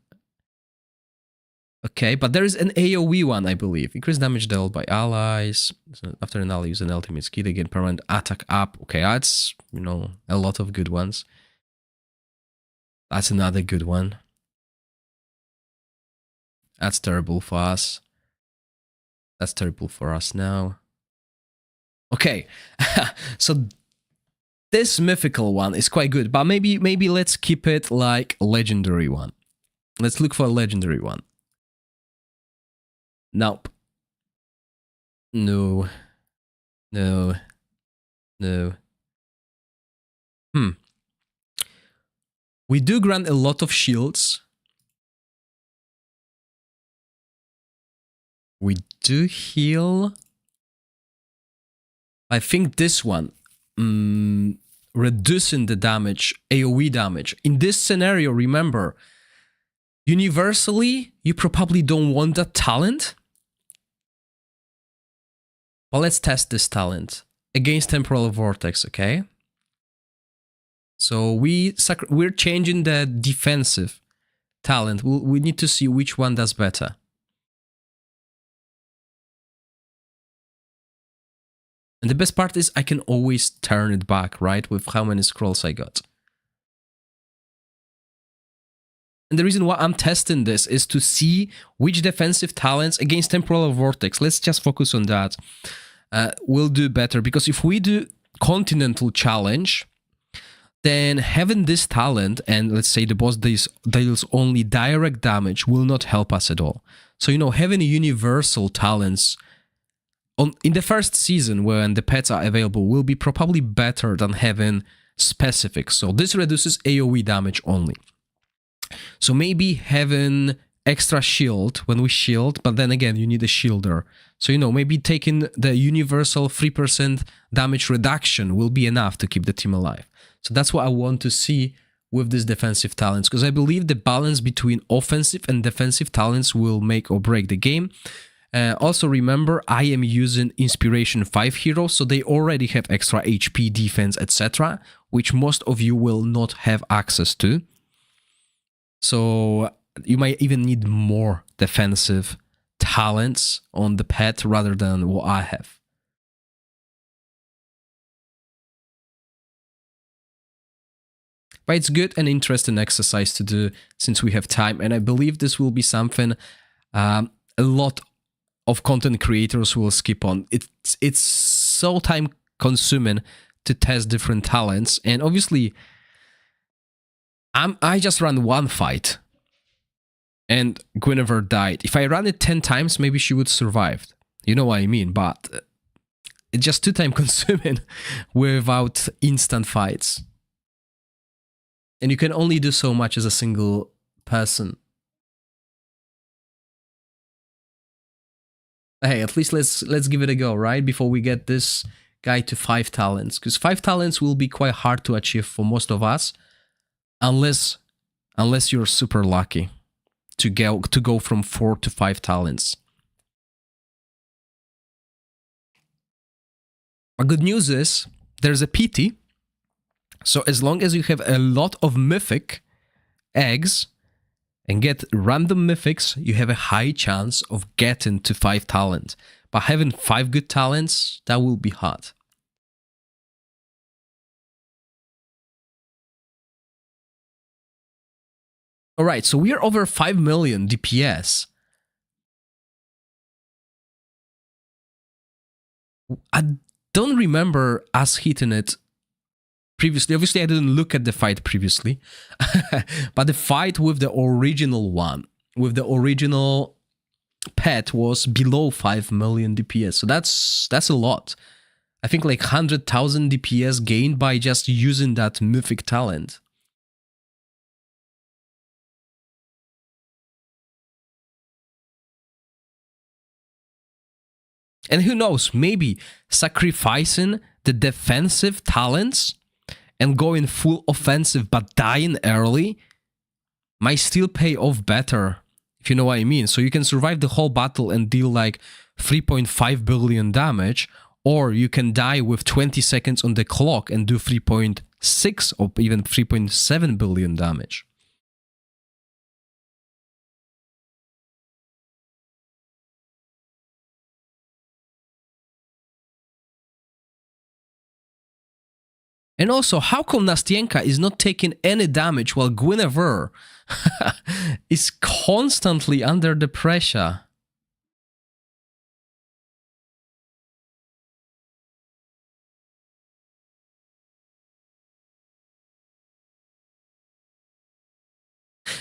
Okay, but there is an AoE one, I believe. Increased damage dealt by allies. After an ally use an ultimate skill, again, permanent attack up. Okay, that's, a lot of good ones. That's another good one. That's terrible for us. That's terrible for us now. Okay, so this mythical one is quite good, but maybe let's keep it like a legendary one. Let's look for a legendary one. Nope. No. No. No. We do grant a lot of shields. We do heal. I think this one, reducing the damage, AoE damage. In this scenario, remember, universally, you probably don't want that talent. Well, let's test this talent. against Temporal Vortex, okay? So we're changing the defensive talent. We need to see which one does better. And the best part is I can always turn it back, right? With how many scrolls I got. And the reason why I'm testing this is to see which defensive talents against Temporal Vortex, let's just focus on that, will do better. Because if we do Continental Challenge, then having this talent, and let's say the boss deals only direct damage, will not help us at all. So, you know, having universal talents in the first season when the pets are available will be probably better than having specific. So this reduces AoE damage only. So maybe having extra shield when we shield, but then again, you need a shielder. So, you know, maybe taking the universal 3% damage reduction will be enough to keep the team alive. So that's what I want to see with these defensive talents, because I believe the balance between offensive and defensive talents will make or break the game. Also remember, I am using Inspiration 5 heroes, so they already have extra HP, defense, etc., which most of you will not have access to. So you might even need more defensive talents on the pet rather than what I have. But it's good and interesting exercise to do since we have time, and I believe this will be something a lot of content creators will skip on. It's so time consuming to test different talents, and obviously I just ran one fight and Guinevere died. If I ran it 10 times, maybe she would survive. You know what I mean? But it's just too time consuming without instant fights. And you can only do so much as a single person. Hey, at least let's give it a go, right? Before we get this guy to 5 talents. Because 5 talents will be quite hard to achieve for most of us. Unless you're super lucky to go from 4 to 5 talents. But good news is there's a PT. So as long as you have a lot of mythic eggs and get random mythics, you have a high chance of getting to 5 talent. But having 5 good talents, that will be hard. Alright, so we are over 5 million DPS. I don't remember us hitting it previously. Obviously, I didn't look at the fight previously. But the fight with the original one, with the original pet, was below 5 million DPS. So that's a lot. I think like 100,000 DPS gained by just using that mythic talent. And who knows, maybe sacrificing the defensive talents and going full offensive but dying early might still pay off better, if you know what I mean. So you can survive the whole battle and deal like 3.5 billion damage, or you can die with 20 seconds on the clock and do 3.6 or even 3.7 billion damage. And also, how come Nastienka is not taking any damage while Guinevere is constantly under the pressure?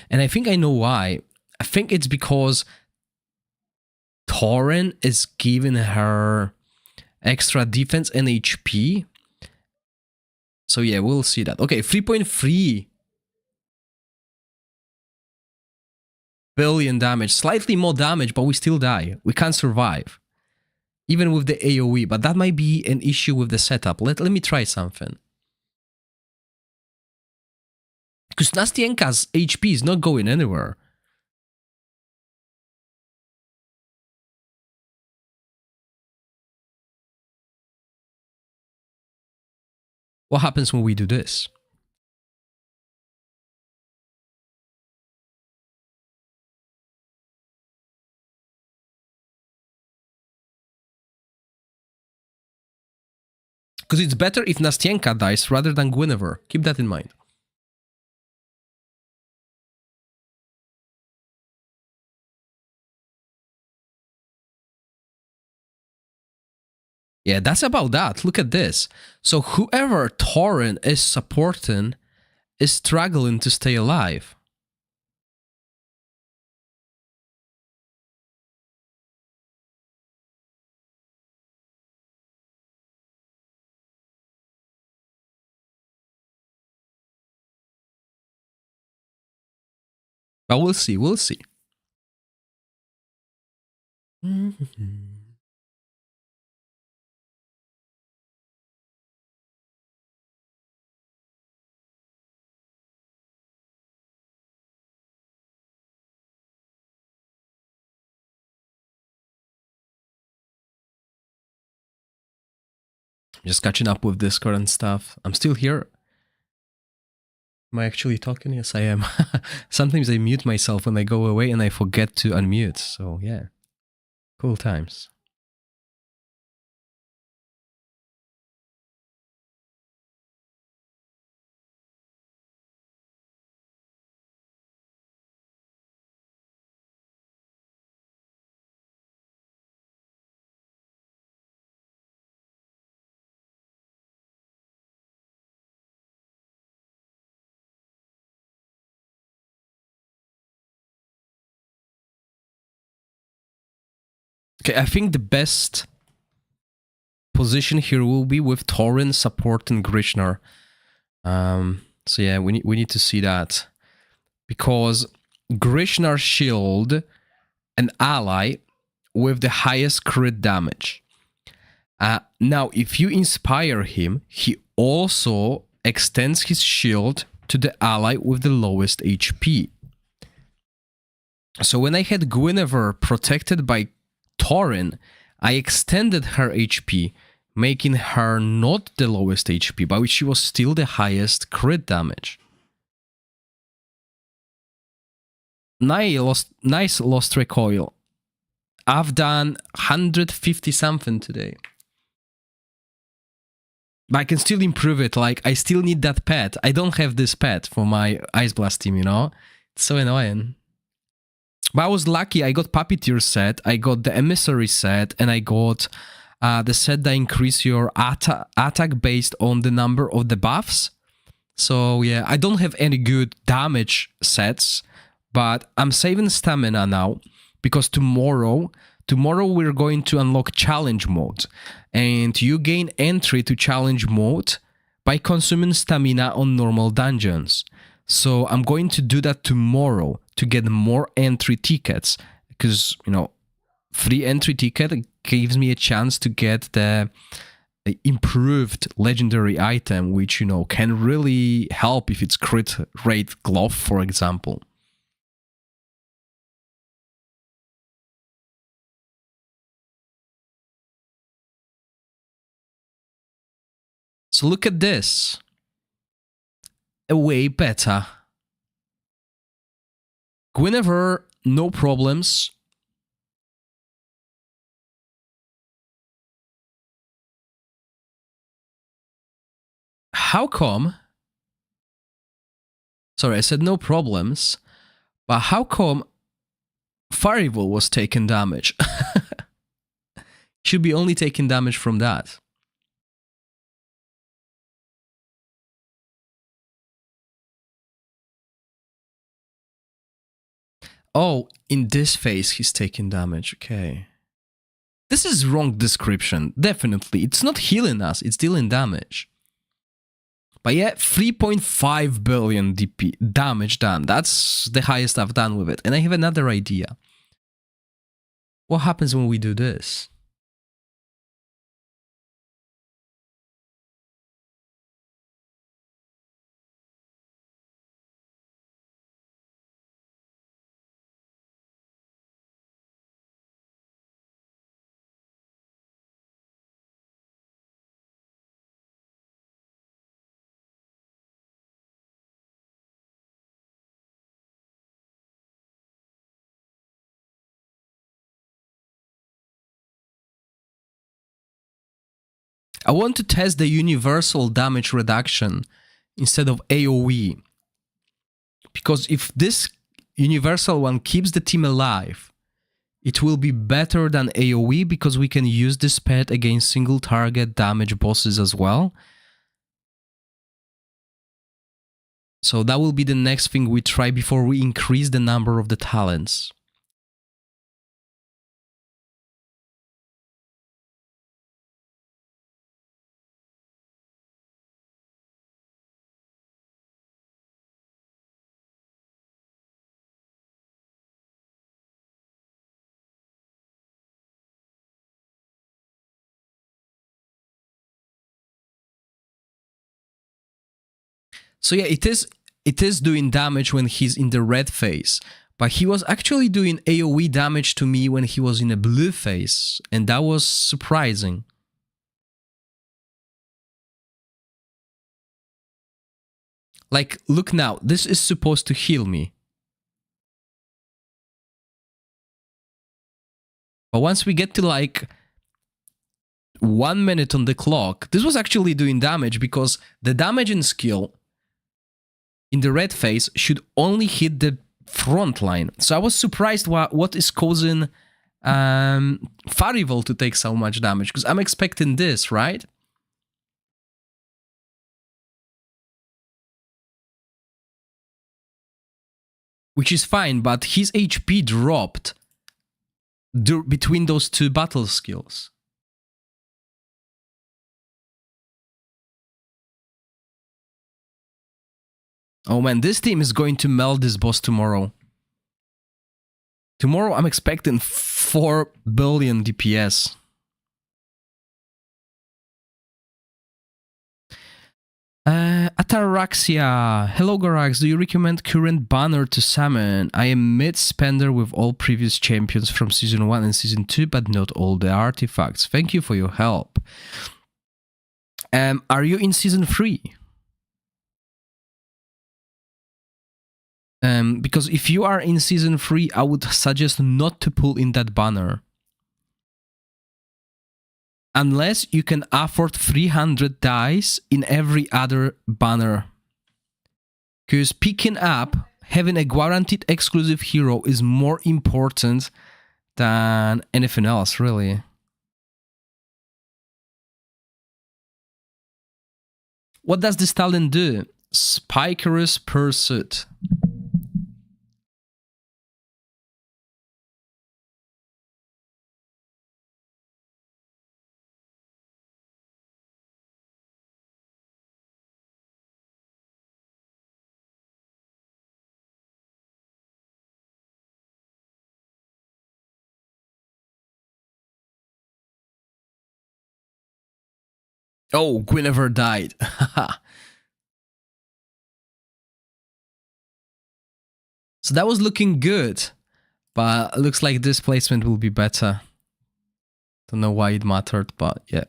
And I think I know why. I think it's because Thorin is giving her extra defense and HP. So yeah, we'll see that. Okay, 3.3 billion damage. Slightly more damage, but we still die. We can't survive. Even with the AoE, but that might be an issue with the setup. Let me try something. Because Nastienka's HP is not going anywhere. What happens when we do this? Because it's better if Nastienka dies rather than Guinevere. Keep that in mind. Yeah, that's about that. Look at this. So whoever Tauren is supporting is struggling to stay alive. But we'll see, we'll see. Just catching up with Discord and stuff. I'm still here. Am I actually talking? Yes, I am. Sometimes I mute myself when I go away and I forget to unmute. So yeah, cool times. Okay, I think the best position here will be with Tauren supporting Grishnar. So yeah, we need to see that. Because Grishnar shield an ally with the highest crit damage. Now, if you inspire him, he also extends his shield to the ally with the lowest HP. So when I had Guinevere protected by Tauren, I extended her HP, making her not the lowest HP, but she was still the highest crit damage. Nice lost recoil. I've done 150 something today. But I can still improve it. Like, I still need that pet. I don't have this pet for my Ice Blast team, you know? It's so annoying. But I was lucky. I got Puppeteer set, I got the Emissary set, and I got the set that increase your attack based on the number of the buffs. So yeah, I don't have any good damage sets, but I'm saving stamina now because tomorrow we're going to unlock challenge mode, and you gain entry to challenge mode by consuming stamina on normal dungeons. So I'm going to do that tomorrow to get more entry tickets, because, you know, free entry ticket gives me a chance to get the improved legendary item, which, you know, can really help if it's crit rate glove, for example. So look at this. Way better. Guinevere, no problems. How come? Sorry, I said no problems. But how come Farival was taking damage? Should be only taking damage from that. Oh, in this phase he's taking damage. Okay. This is wrong description. Definitely. It's not healing us, it's dealing damage. But yeah, 3.5 billion DP damage done. That's the highest I've done with it. And I have another idea. What happens when we do this? I want to test the universal damage reduction instead of AoE. Because if this universal one keeps the team alive, it will be better than AoE because we can use this pet against single target damage bosses as well. So that will be the next thing we try before we increase the number of the talents. So yeah, it is doing damage when he's in the red phase, but he was actually doing AoE damage to me when he was in a blue phase, and that was surprising. Like, look now, this is supposed to heal me. But once we get to like 1 minute on the clock, this was actually doing damage because the damaging skill in the red phase should only hit the front line. So I was surprised what is causing Farival to take so much damage, because I'm expecting this, right? Which is fine, but his HP dropped between those two battle skills. Oh man, this team is going to melt this boss tomorrow. Tomorrow I'm expecting 4 billion DPS. Ataraxia. Hello Gorax, do you recommend current banner to summon? I am mid-spender with all previous champions from Season 1 and Season 2, but not all the artifacts. Thank you for your help. Are you in Season 3? Because if you are in Season 3, I would suggest not to pull in that banner. Unless you can afford 300 dice in every other banner. Because picking up, having a guaranteed exclusive hero is more important than anything else, really. What does this talent do? Spikerous Pursuit. Oh, Guinevere died. So that was looking good, but looks like this placement will be better. Don't know why it mattered, but yeah.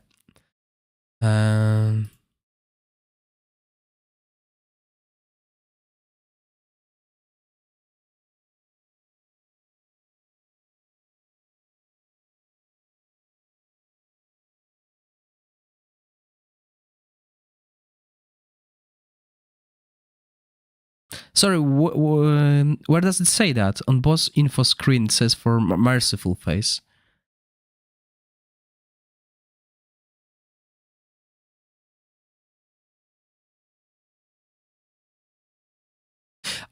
Sorry, where does it say that? On boss info screen it says for merciful face.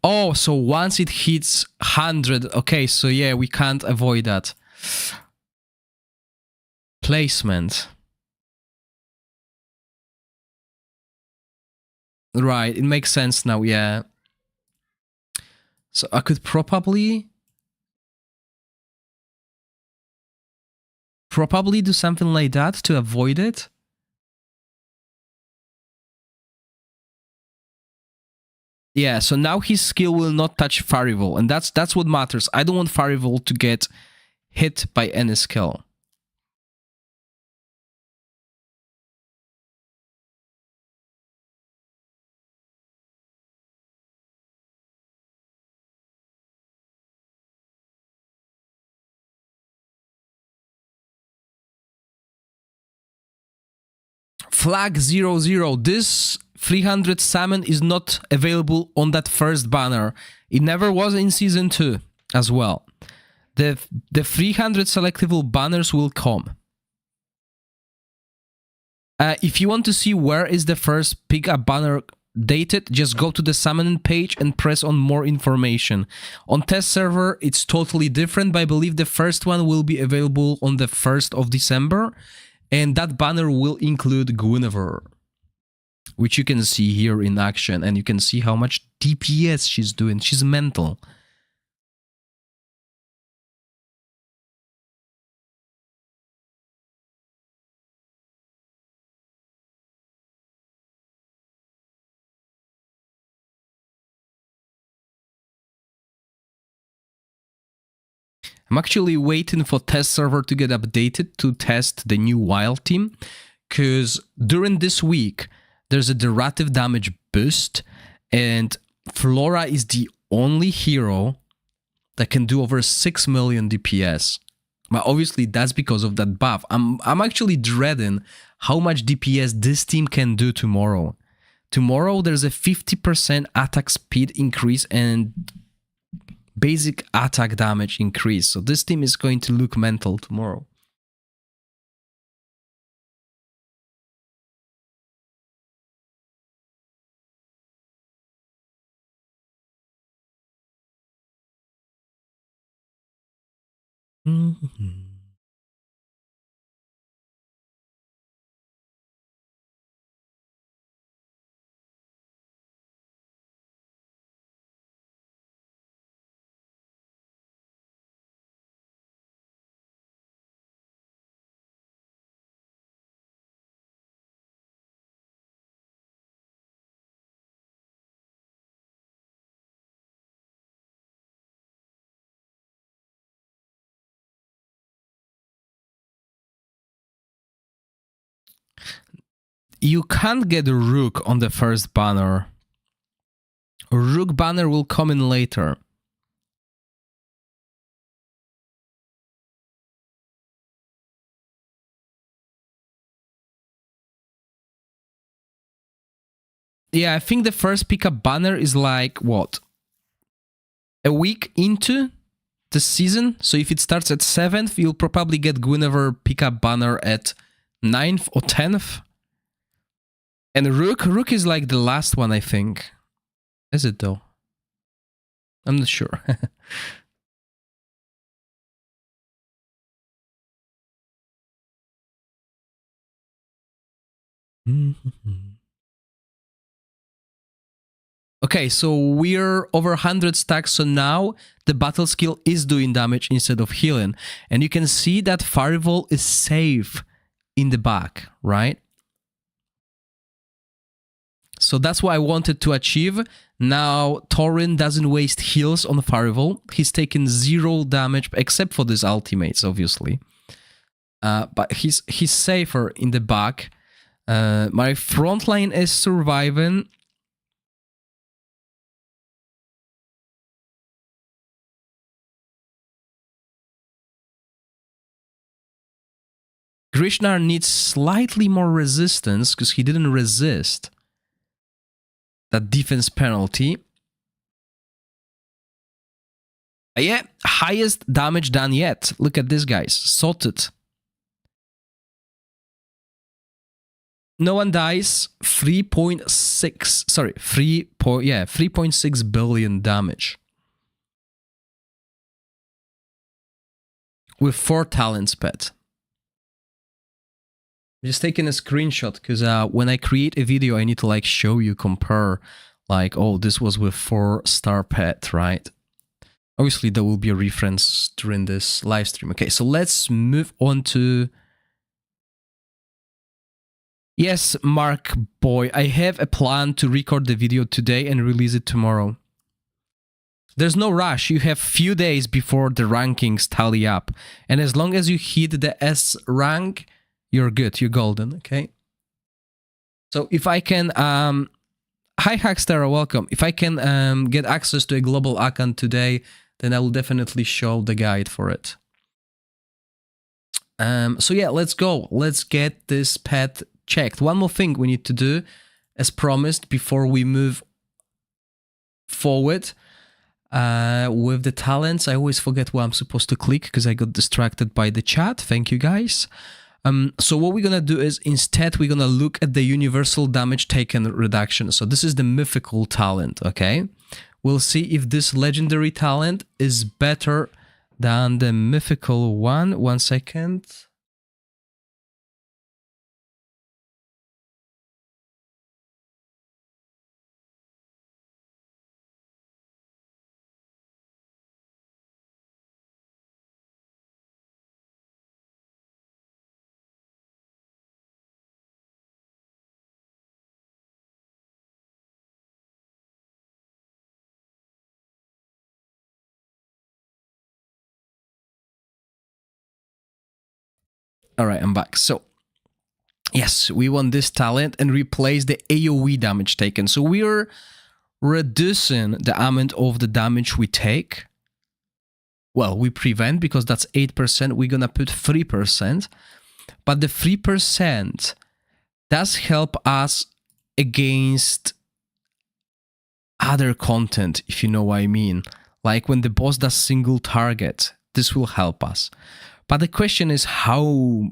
Oh, so once it hits 100, okay, so yeah, we can't avoid that. Placement. Right, it makes sense now, yeah. So I could probably do something like that to avoid it. Yeah, so now his skill will not touch Farival, and that's what matters. I don't want Farival to get hit by any skill. flag 00. This 300 salmon is not available on that first banner. It never was in season 2 as well. The 300 selectable banners will come. If you want to see where is the first pickup banner dated, just go to the salmon page and press on more information. On test server, it's totally different, but I believe the first one will be available on the 1st of December, and that banner will include Guinevere, which you can see here in action, and you can see how much DPS she's doing. She's mental. I'm actually waiting for test server to get updated to test the new wild team, because during this week there's a derivative damage boost, and Flora is the only hero that can do over 6 million DPS. But obviously that's because of that buff. I'm actually dreading how much DPS this team can do tomorrow. Tomorrow there's a 50% attack speed increase and basic attack damage increase. So this team is going to look mental tomorrow. You can't get a Rook on the first banner. A Rook banner will come in later. Yeah, I think the first pickup banner is like, what? A week into the season? So if it starts at 7th, you'll probably get Guinevere pickup banner at 9th or 10th. And Rook is like the last one, I think. Is it though? I'm not sure. Okay, so we're over 100 stacks, so now the battle skill is doing damage instead of healing. And you can see that Fireball is safe in the back, right? So that's what I wanted to achieve. Now Thorin doesn't waste heals on Fireball. He's taken 0 damage, except for these ultimates, obviously. But he's safer in the back. My front line is surviving. Grishnar needs slightly more resistance because he didn't resist that defense penalty. Yeah, highest damage done yet. Look at this, guys. Sorted. No one dies. 3.6. Sorry, 3.6 billion damage. With 4 talents, pet. I'm just taking a screenshot because when I create a video, I need to like show you, compare, like, oh, this was with 4-star pet, right? Obviously, there will be a reference during this live stream. Okay, so let's move on to... Yes, Mark boy, I have a plan to record the video today and release it tomorrow. There's no rush. You have few days before the rankings tally up. And as long as you hit the S rank, you're good, you're golden, okay? So if I can, hi Hackster, welcome. If I can get access to a global account today, then I will definitely show the guide for it. So yeah, let's go. Let's get this pet checked. One more thing we need to do, as promised, before we move forward with the talents. I always forget what I'm supposed to click because I got distracted by the chat. Thank you, guys. So what we're gonna do is instead we're gonna look at the universal damage taken reduction. So this is the mythical talent, okay? We'll see if this legendary talent is better than the mythical one. 1 second. All right, I'm back. So, yes, we want this talent and replace the AoE damage taken. So we're reducing the amount of the damage we take. Well, we prevent because that's 8%. We're going to put 3%. But the 3% does help us against other content, if you know what I mean. Like when the boss does single target, this will help us. But the question is how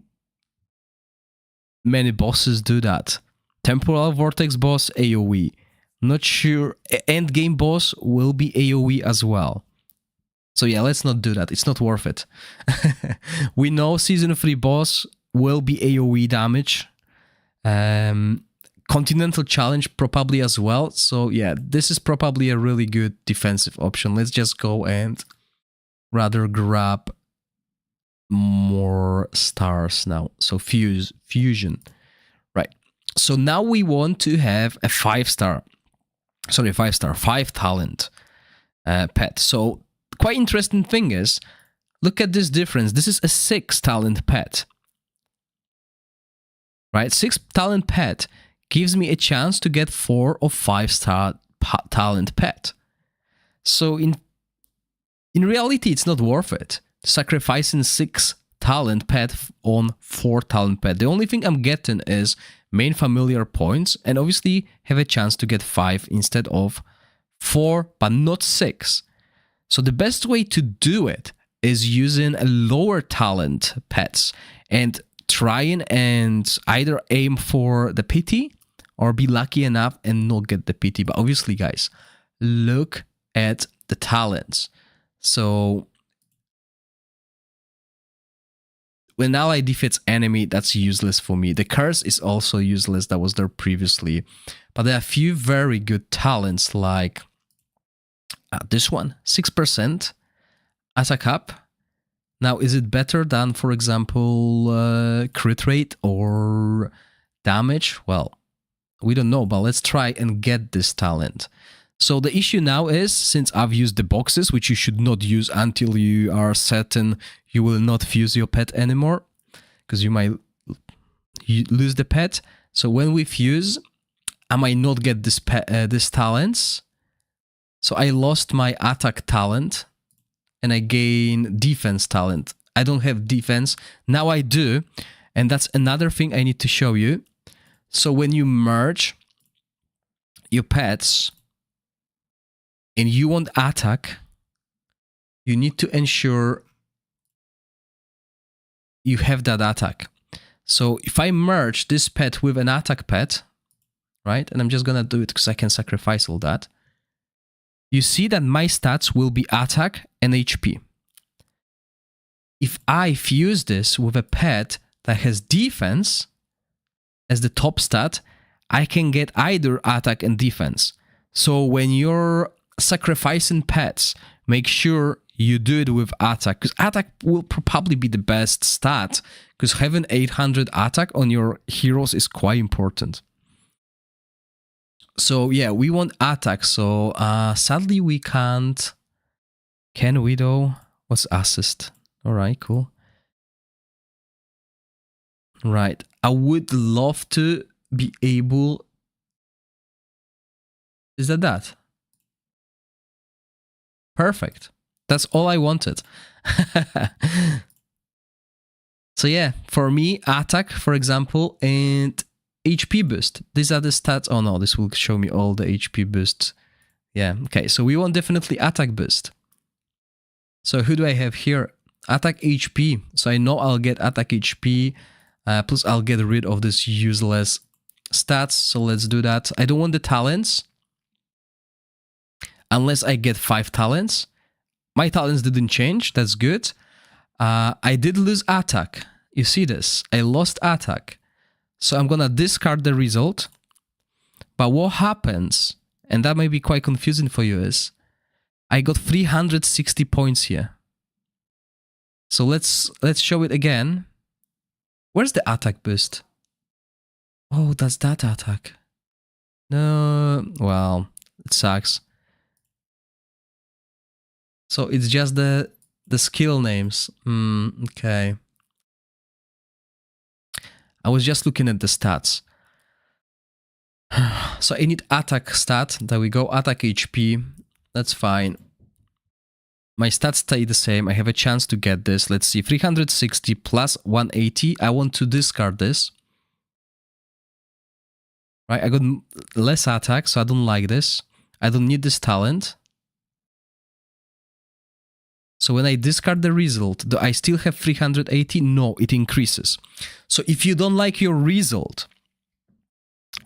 many bosses do that. Temporal Vortex boss, AoE. Not sure. End game boss will be AoE as well. So yeah, let's not do that. It's not worth it. We know Season 3 boss will be AoE damage. Continental Challenge probably as well. So yeah, this is probably a really good defensive option. Let's just go and rather grab more stars now. So fusion. Right. So now we want to have a 5 talent pet. So quite interesting thing is, look at this difference. This is a 6 talent pet. Right? 6 talent pet gives me a chance to get 4 or 5-star talent pet. So in reality, it's not worth it. Sacrificing 6 talent pet on 4 talent pet. The only thing I'm getting is main familiar points and obviously have a chance to get 5 instead of 4, but not 6. So the best way to do it is using a lower talent pets and trying and either aim for the pity or be lucky enough and not get the pity. But obviously, guys, look at the talents. So when ally defeats enemy, that's useless for me. The curse is also useless. That was there previously. But there are a few very good talents like this one, 6% attack up. Now, is it better than, for example, crit rate or damage? Well, we don't know, but let's try and get this talent. So the issue now is, since I've used the boxes, which you should not use until you are certain you will not fuse your pet anymore, because you might lose the pet. So when we fuse, I might not get this talents. So I lost my attack talent and I gain defense talent. I don't have defense. Now I do. And that's another thing I need to show you. So when you merge your pets and you want attack, you need to ensure you have that attack. So if I merge this pet with an attack pet, right? And I'm just gonna do it because I can sacrifice all that. You see that my stats will be attack and HP. If I fuse this with a pet that has defense as the top stat, I can get either attack and defense. So when you're sacrificing pets, make sure you do it with attack, because attack will probably be the best stat, because having 800 attack on your heroes is quite important. So yeah, we want attack. So sadly we can't. Can we though? What's assist? All right, cool. Right, I would love to be able. Is that? Perfect. That's all I wanted. So yeah, for me, attack, for example, and HP boost. These are the stats. Oh no, this will show me all the HP boosts. Yeah, okay, so we want definitely attack boost. So who do I have here? Attack HP. So I know I'll get attack HP, plus I'll get rid of this useless stats. So let's do that. I don't want the talents, unless I get 5 talents. My talents didn't change, that's good. I did lose attack. You see this? I lost attack. So I'm gonna discard the result. But what happens, and that may be quite confusing for you, is I got 360 points here. So let's show it again. Where's the attack boost? Oh, that's that attack. No, well, it sucks. So it's just the skill names. Okay. I was just looking at the stats. So I need attack stat. There we go. Attack HP. That's fine. My stats stay the same. I have a chance to get this. Let's see. 360 plus 180. I want to discard this. Right? I got less attack, so I don't like this. I don't need this talent. So when I discard the result, do I still have 380? No, it increases. So if you don't like your result,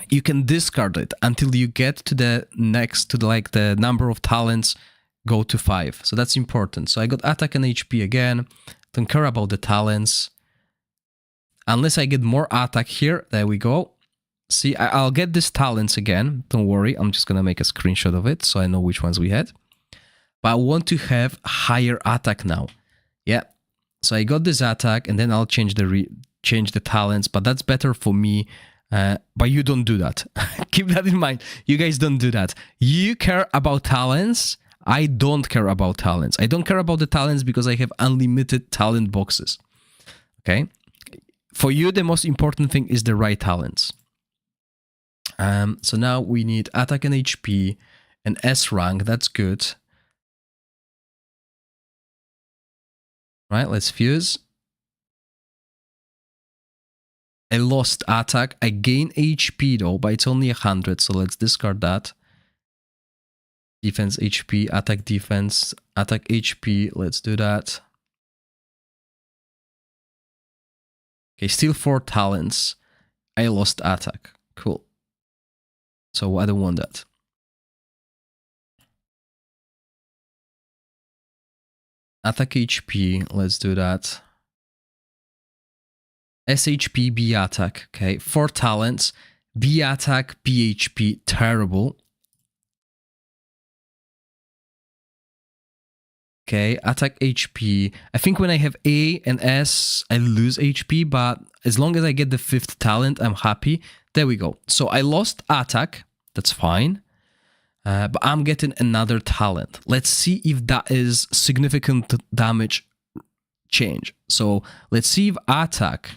you can discard it until you get to the next, to the number of talents go to 5. So that's important. So I got attack and HP again. Don't care about the talents. Unless I get more attack here. There we go. See, I'll get these talents again. Don't worry. I'm just going to make a screenshot of it so I know which ones we had. But I want to have higher attack now. Yeah. So I got this attack and then I'll change the talents. But that's better for me. But you don't do that. Keep that in mind. You guys don't do that. You care about talents. I don't care about talents. I don't care about the talents because I have unlimited talent boxes. Okay? For you, the most important thing is the right talents. So now we need attack and HP and S rank. That's good. Right, let's fuse. I lost attack. I gain HP though, but it's only 100. So let's discard that. Defense HP, attack defense, attack HP. Let's do that. Okay, still 4 talents. I lost attack. Cool. So I don't want that. Attack HP. Let's do that. SHP, B attack. Okay, 4 talents. B attack, B HP. Terrible. Okay, attack HP. I think when I have A and S, I lose HP, but as long as I get the 5th talent, I'm happy. There we go. So I lost attack. That's fine. But I'm getting another talent. Let's see if that is significant damage change. So let's see if attack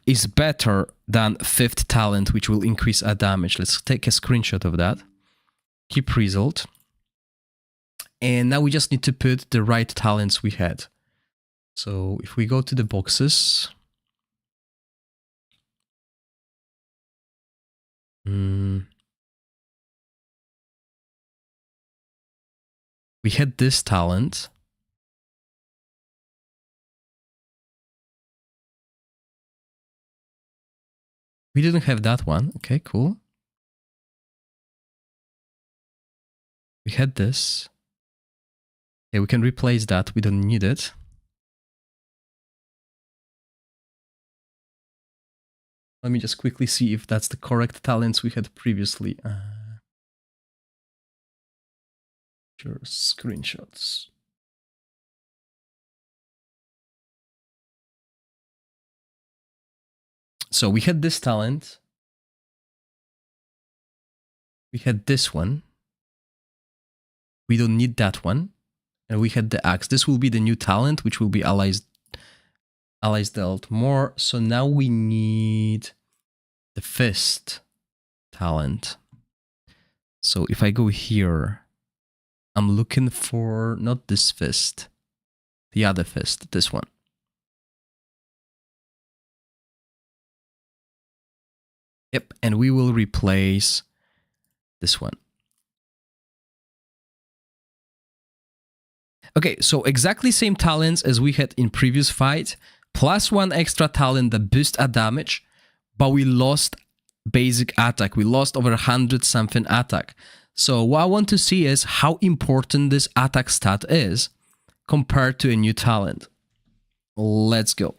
is better than 5th talent, which will increase our damage. Let's take a screenshot of that. Keep result. And now we just need to put the right talents we had. So if we go to the boxes, we had this talent. We didn't have that one. Okay, cool. We had this. Yeah, we can replace that. We don't need it. Let me just quickly see if that's the correct talents we had previously. Sure, screenshots. So we had this talent. We had this one. We don't need that one. And we had the axe. This will be the new talent, which will be allies dealt more. So now we need the fist talent. So if I go here, I'm looking for not this fist, the other fist, this one. Yep, and we will replace this one. Okay, so exactly same talents as we had in previous fight, plus one extra talent that boosts our damage, but we lost basic attack. We lost over 100 something attack. So what I want to see is how important this attack stat is compared to a new talent. Let's go.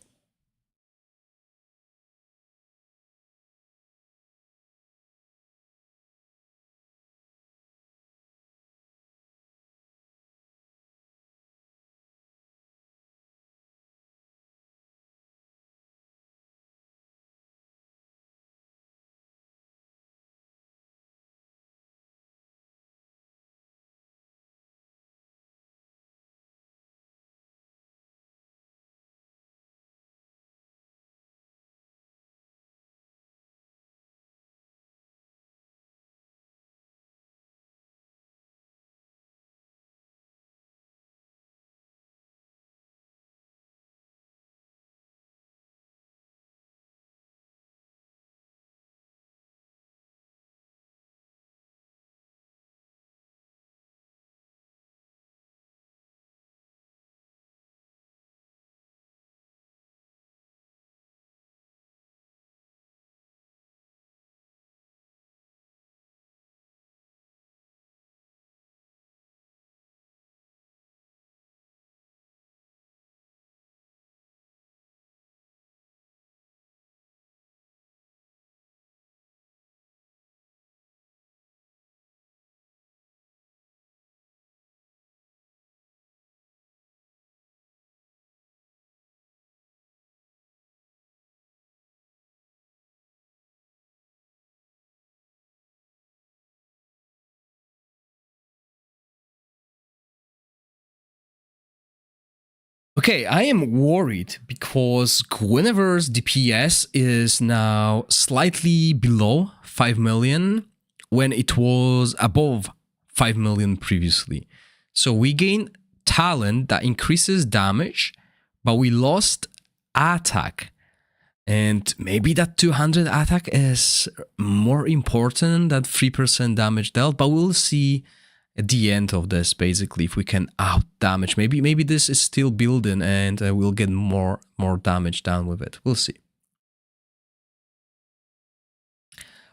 Okay, I am worried because Guinevere's DPS is now slightly below 5 million when it was above 5 million previously. So we gain talent that increases damage, but we lost attack. And maybe that 200 attack is more important than 3% damage dealt, but we'll see at the end of this, basically, if we can out damage. Maybe this is still building and we'll get more damage done with it. We'll see.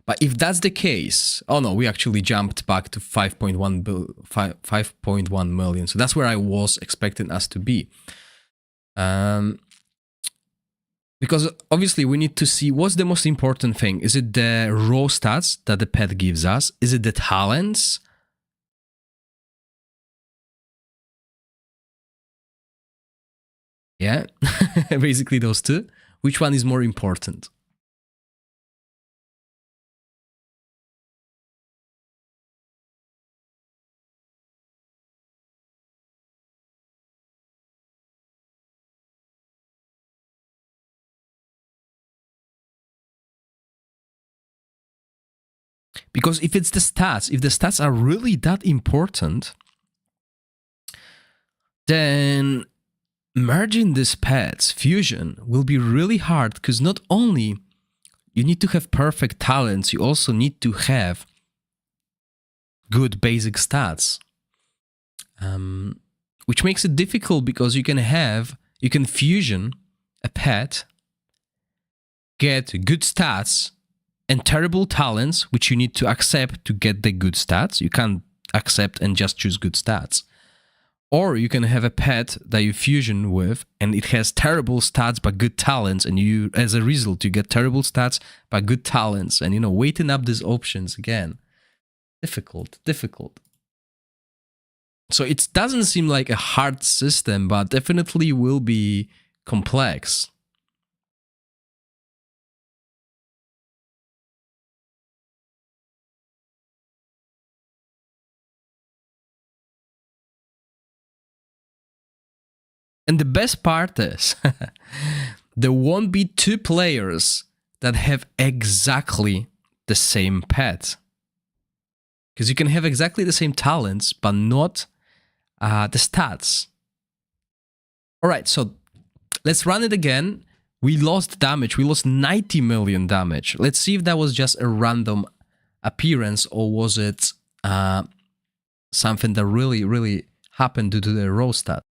But if that's the case, oh no, we actually jumped back to 5.1 million. So that's where I was expecting us to be. Because obviously we need to see what's the most important thing. Is it the raw stats that the pet gives us? Is it the talents? Yeah, basically those two. Which one is more important? Because if it's the stats, if the stats are really that important, then merging these pets, fusion, will be really hard because not only you need to have perfect talents, you also need to have good basic stats. Which makes it difficult because you can fusion a pet, get good stats, and terrible talents, which you need to accept to get the good stats. You can't accept and just choose good stats. Or you can have a pet that you fusion with and it has terrible stats but good talents, and you, as a result, you get terrible stats but good talents. And, weighting up these options again, difficult. So it doesn't seem like a hard system, but definitely will be complex. And the best part is, there won't be two players that have exactly the same pet. Because you can have exactly the same talents, but not the stats. All right, so let's run it again we lost damage. We lost 90 million damage. Let's see if that was just a random appearance or was it something that really happened due to the raw stat.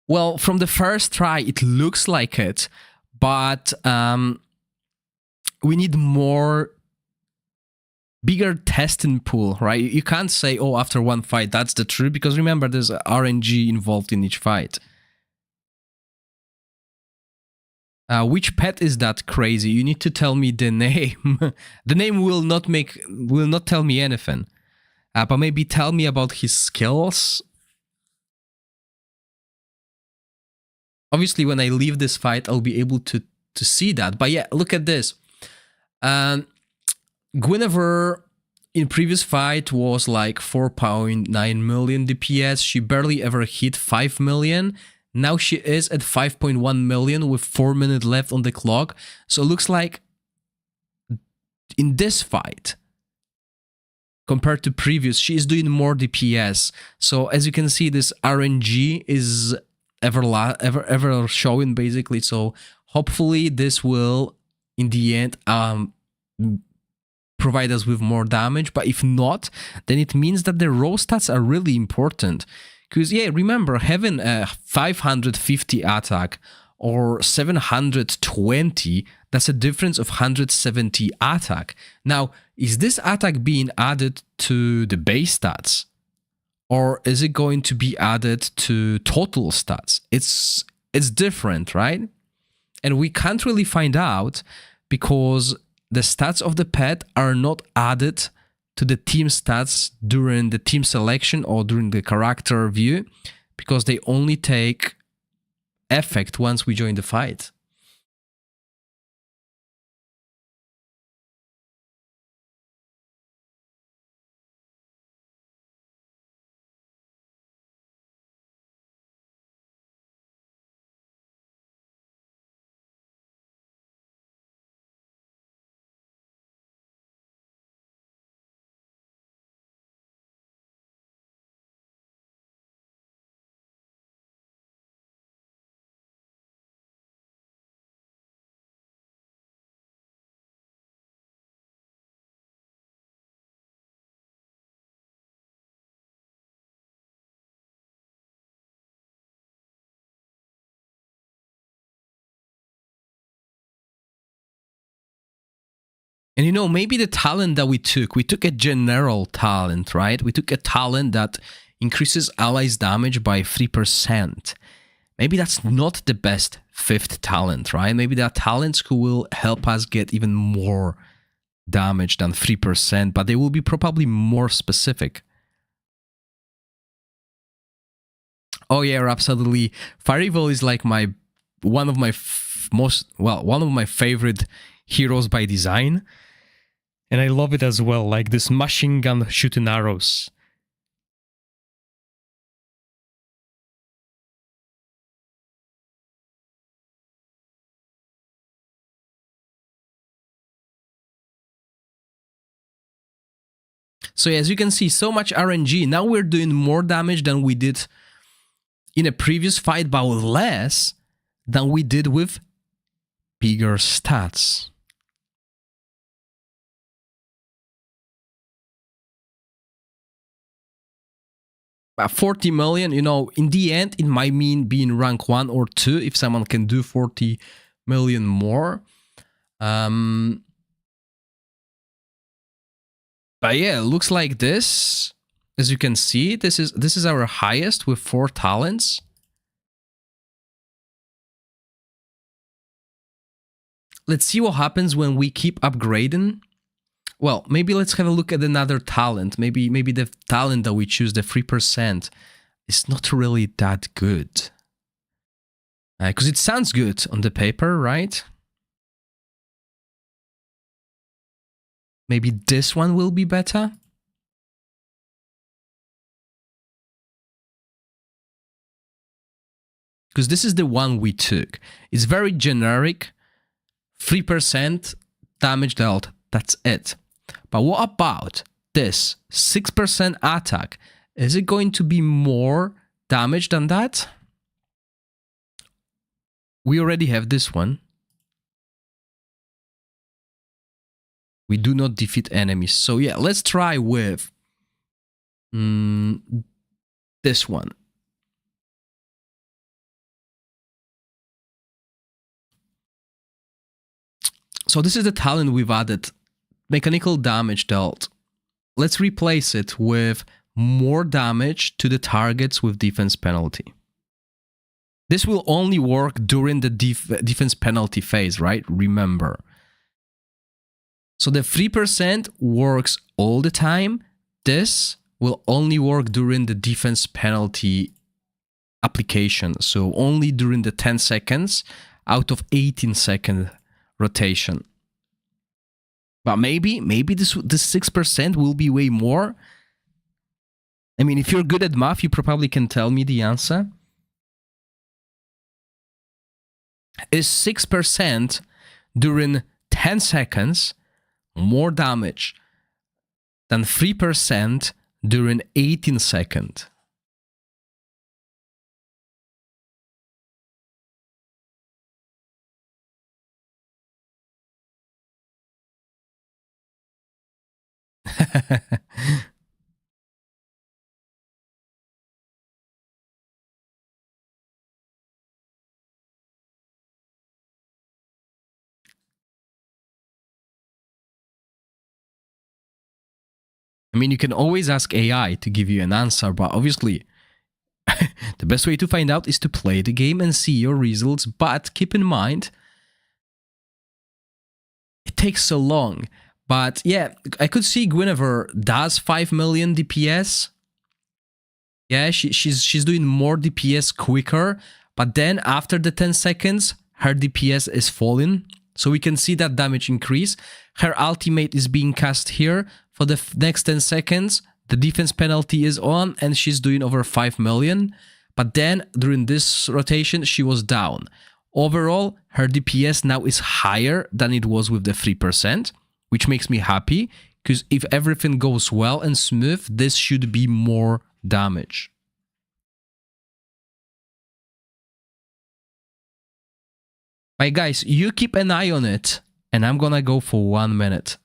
Well, from the first try, it looks like it, but we need bigger testing pool, right? You can't say, oh, after one fight, that's the truth, because remember, there's RNG involved in each fight. Which pet is that crazy? You need to tell me the name. The name will not tell me anything. But maybe tell me about his skills. Obviously, when I leave this fight, I'll be able to see that. But yeah, look at this. Guinevere in previous fight was like 4.9 million DPS. She barely ever hit 5 million. Now she is at 5.1 million with 4 minutes left on the clock. So it looks like in this fight, compared to previous, she is doing more DPS. So as you can see, this RNG is ever showing basically. So hopefully this will in the end provide us with more damage. But if not, then it means that the raw stats are really important. Because yeah, remember, having a 550 attack or 720, that's a difference of 170 attack. Now, is this attack being added to the base stats? Or is it going to be added to total stats? It's different, right? And we can't really find out because the stats of the pet are not added to the team stats during the team selection or during the character view, because they only take effect once we join the fight. And you know, maybe the talent that we took a general talent, right? We took a talent that increases allies' damage by 3%. Maybe that's not the best fifth talent, right? Maybe there are talents who will help us get even more damage than 3%, but they will be probably more specific. Oh yeah, absolutely. Fire Evil is like one of my favorite heroes by design. And I love it as well, like this machine gun shooting arrows. So as you can see, so much RNG. Now we're doing more damage than we did in a previous fight, but less than we did with bigger stats. 40 million, you know, in the end, it might mean being rank 1 or 2 if someone can do 40 million more. But yeah, it looks like this. As you can see, this is our highest with 4 talents. Let's see what happens when we keep upgrading. Well, maybe let's have a look at another talent. Maybe the talent that we choose, the 3%, is not really that good. Because it sounds good on the paper, right? Maybe this one will be better. Because this is the one we took. It's very generic. 3% damage dealt. That's it. But what about this 6% attack? Is it going to be more damage than that? We already have this one. We do not defeat enemies. So yeah, let's try with this one. So this is the talent we've added. Mechanical damage dealt. Let's replace it with more damage to the targets with defense penalty. This will only work during the defense penalty phase, right? Remember. So the 3% works all the time. This will only work during the defense penalty application. So only during the 10 seconds out of 18-second rotation. But maybe this 6% will be way more. I mean, if you're good at math, you probably can tell me the answer. Is 6% during 10 seconds more damage than 3% during 18 seconds? I mean, you can always ask AI to give you an answer, but obviously the best way to find out is to play the game and see your results. But keep in mind, it takes so long. But yeah, I could see Guinevere does 5 million DPS. Yeah, she's doing more DPS quicker. But then after the 10 seconds, her DPS is falling. So we can see that damage increase. Her ultimate is being cast here. For the next 10 seconds, the defense penalty is on and she's doing over 5 million. But then during this rotation, she was down. Overall, her DPS now is higher than it was with the 3%, which makes me happy, because if everything goes well and smooth, this should be more damage. Right, guys, you keep an eye on it, and I'm gonna go for 1 minute.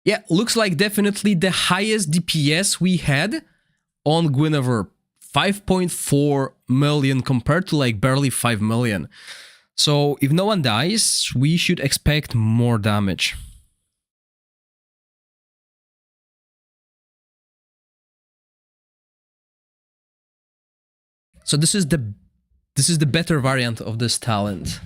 Yeah, looks like definitely the highest DPS we had on Guinevere. 5.4 million compared to like barely 5 million. So if no one dies, we should expect more damage. So this is the better variant of this talent.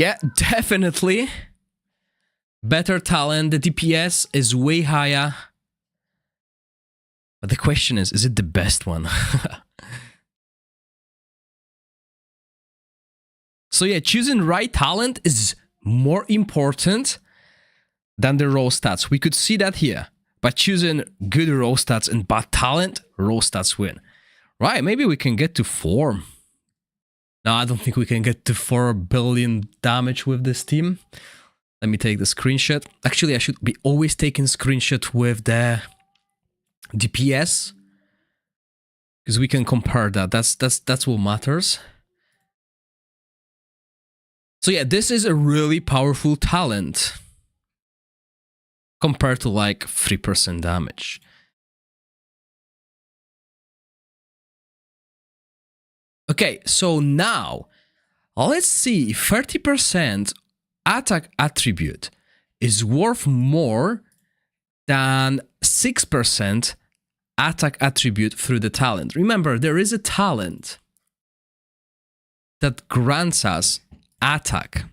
Yeah, definitely. Better talent. The DPS is way higher. But the question is it the best one? So yeah, choosing right talent is more important than the raw stats. We could see that here. By choosing good raw stats and bad talent, raw stats win. Right, maybe we can get to 4. No, I don't think we can get to 4 billion damage with this team. Let me take the screenshot. Actually, I should be always taking screenshot with the DPS. Because we can compare that. That's what matters. So yeah, this is a really powerful talent. Compared to like 3% damage. Okay, so now let's see if 30% attack attribute is worth more than 6% attack attribute through the talent. Remember, there is a talent that grants us attack.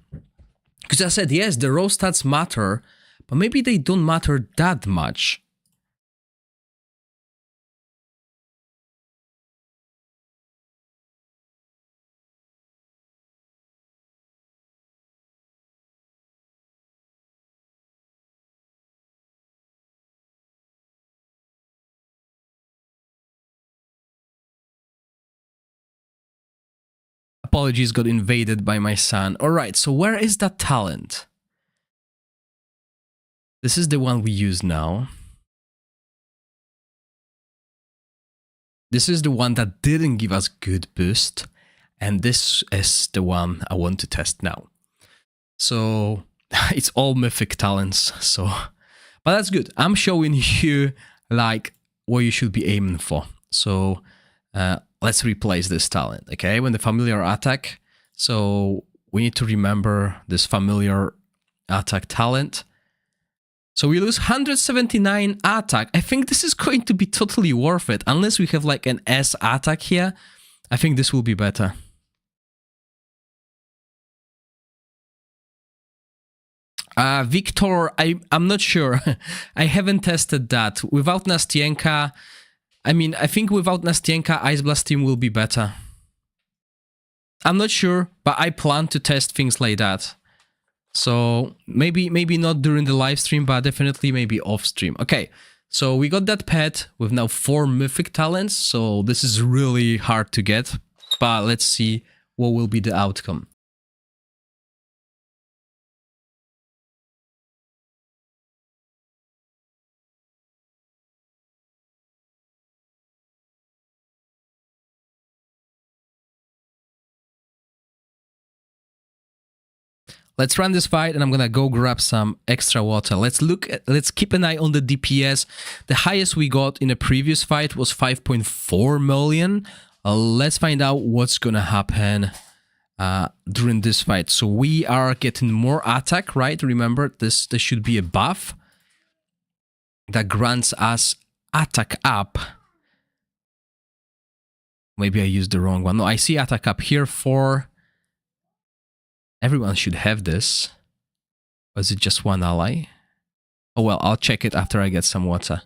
Because I said, yes, the raw stats matter, but maybe they don't matter that much. Apologies, got invaded by my son. Alright, so where is that talent? This is the one we use now. This is the one that didn't give us good boost. And this is the one I want to test now. So it's all mythic talents. So, but that's good. I'm showing you like what you should be aiming for. So let's replace this talent. Okay, when the familiar attack. So we need to remember this familiar attack talent. So we lose 179 attack. I think this is going to be totally worth it. Unless we have like an S attack here, I think this will be better. Victor, I'm not sure. I haven't tested that. Without Nastienka, I mean, I think without Nastienka, Ice Blast team will be better. I'm not sure, but I plan to test things like that. So maybe not during the live stream, but definitely maybe off stream. Okay, so we got that pet with now 4 mythic talents. So this is really hard to get, but let's see what will be the outcome. Let's run this fight and I'm gonna go grab some extra water. Let's keep an eye on the DPS. The highest we got in a previous fight was 5.4 million. Let's find out what's gonna happen during this fight. So we are getting more attack, right? Remember, this should be a buff that grants us attack up. Maybe I used the wrong one. No, I see attack up here for... Everyone should have this. Or is it just one ally? Oh well, I'll check it after I get some water.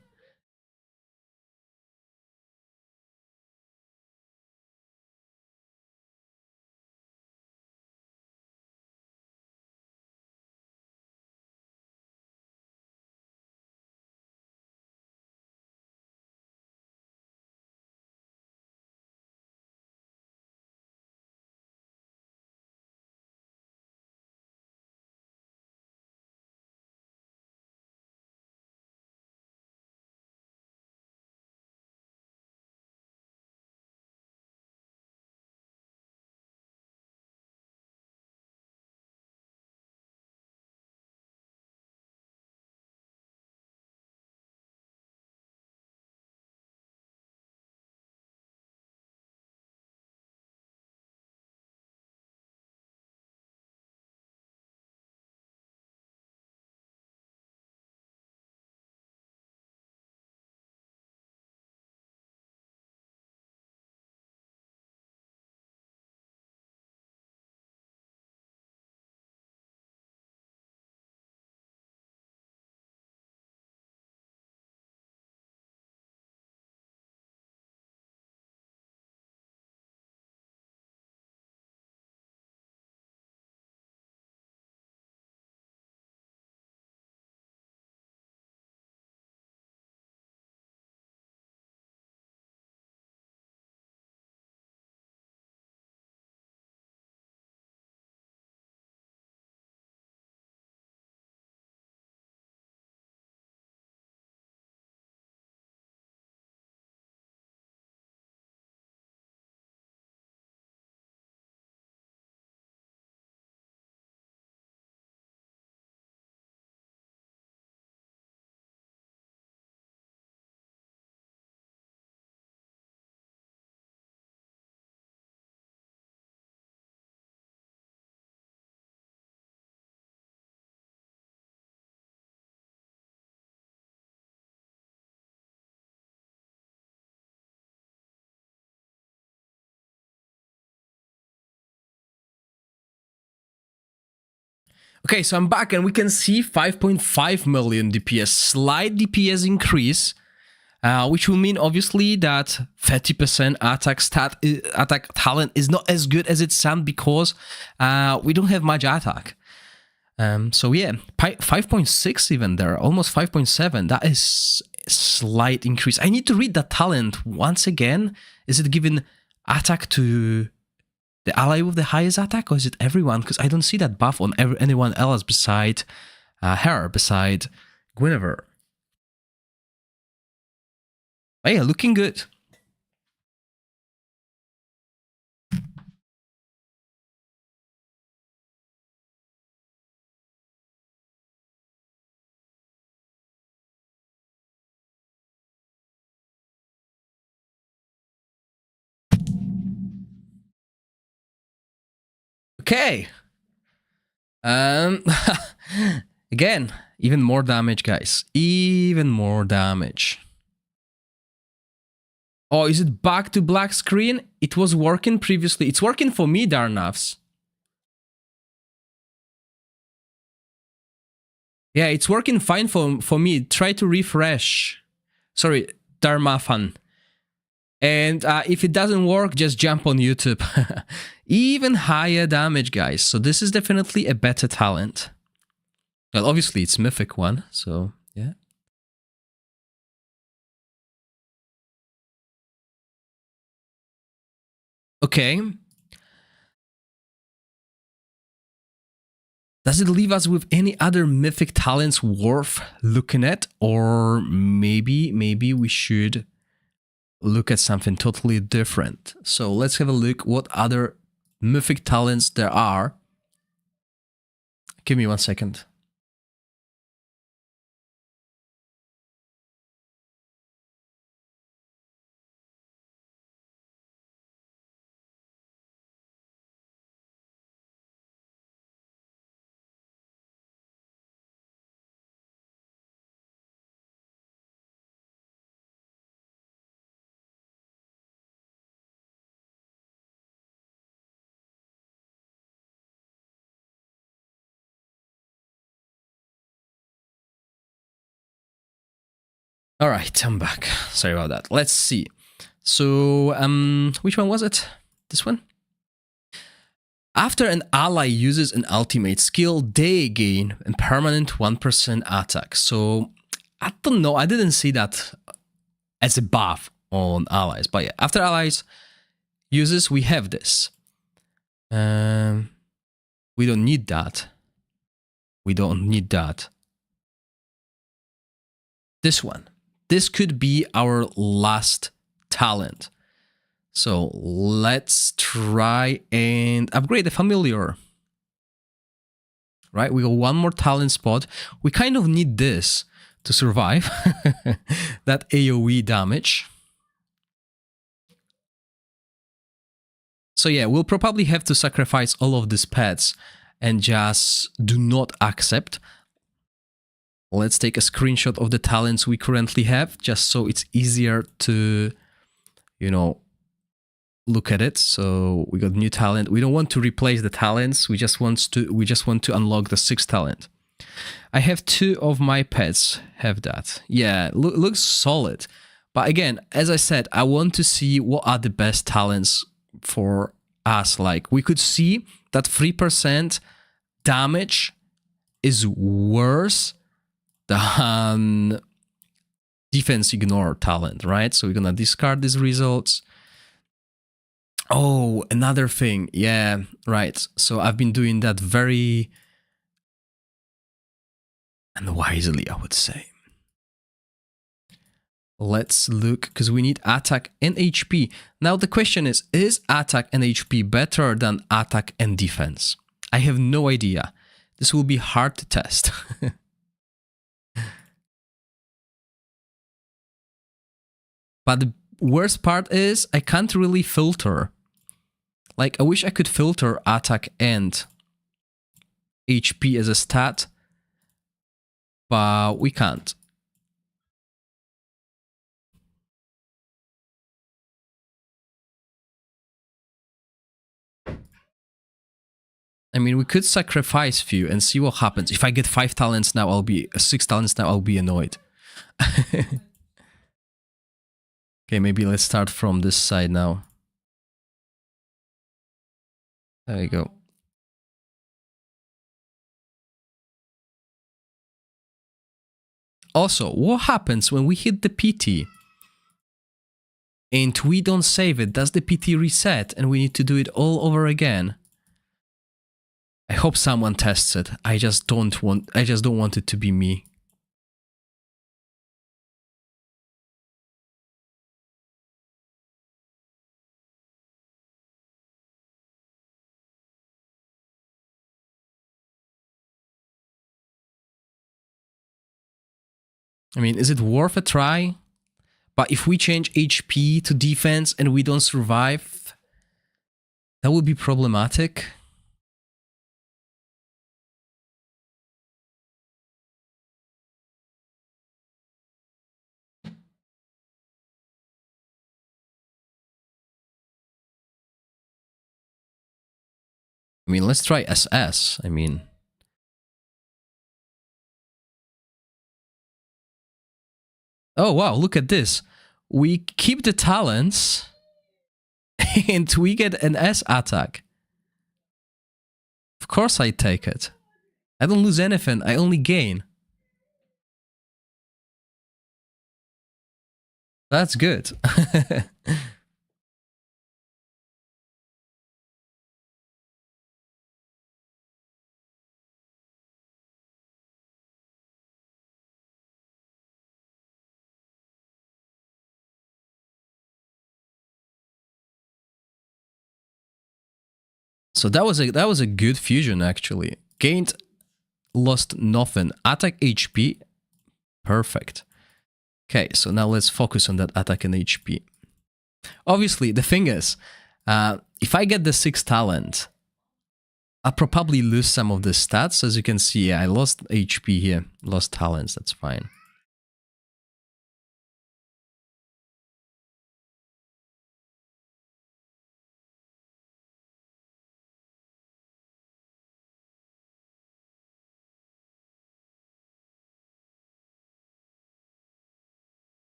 Okay, so I'm back and we can see 5.5 million DPS, slight DPS increase, which will mean obviously that 30% attack talent is not as good as it sounds because we don't have much attack. So yeah, 5.6 even there, almost 5.7. That is a slight increase. I need to read that talent once again. Is it giving attack to the ally with the highest attack, or is it everyone? Because I don't see that buff on anyone else beside her, beside Guinevere. Oh yeah, looking good. Okay. Again, even more damage, guys. Even more damage. Oh, is it back to black screen? It was working previously. It's working for me, Darnavs. Yeah, it's working fine for me. Try to refresh. Sorry, Dharmafan. And if it doesn't work, just jump on YouTube. Even higher damage, guys. So this is definitely a better talent. Well, obviously it's mythic one, so yeah. Okay. Does it leave us with any other mythic talents worth looking at? Or maybe we should look at something totally different. So let's have a look what other mythic talents there are. Give me 1 second. All right, I'm back. Sorry about that. Let's see. So, which one was it? This one? After an ally uses an ultimate skill, they gain a permanent 1% attack. So, I don't know. I didn't see that as a buff on allies. But yeah, after allies uses, we have this. We don't need that. We don't need that. This one. This could be our last talent. So let's try and upgrade the familiar. Right, we got one more talent spot. We kind of need this to survive. That AoE damage. So yeah, we'll probably have to sacrifice all of these pets and just do not accept. Let's take a screenshot of the talents we currently have, just so it's easier to, you know, look at it. So we got new talent. We don't want to replace the talents. We just want to unlock the 6th talent. I have 2 of my pets have that. Yeah, looks solid. But again, as I said, I want to see what are the best talents for us. Like we could see that 3% damage is worse than defense ignore talent, right? So we're gonna discard these results. Oh, another thing. Yeah, right. So I've been doing that very unwisely, I would say. Let's look, because we need attack and HP. Now the question is attack and HP better than attack and defense? I have no idea. This will be hard to test. But the worst part is I can't really filter. Like, I wish I could filter attack and HP as a stat, but we can't. I mean, we could sacrifice few and see what happens. If I get 5 talents now, I'll be 6 talents now, I'll be annoyed. Okay, maybe let's start from this side now. There we go. Also, what happens when we hit the PT and we don't save it? Does the PT reset and we need to do it all over again? I hope someone tests it. I just don't want it to be me. I mean, is it worth a try? But if we change HP to defense and we don't survive, that would be problematic. I mean, let's try SS. I mean... Oh, wow, look at this. We keep the talents and we get an S attack. Of course I take it. I don't lose anything, I only gain. That's good. So that was a good fusion actually. Gained, lost nothing. Attack HP, perfect. Okay, so now let's focus on that attack and HP. Obviously, the thing is, if I get the 6 talent, I'll probably lose some of the stats. As you can see, I lost HP here, lost talents, that's fine.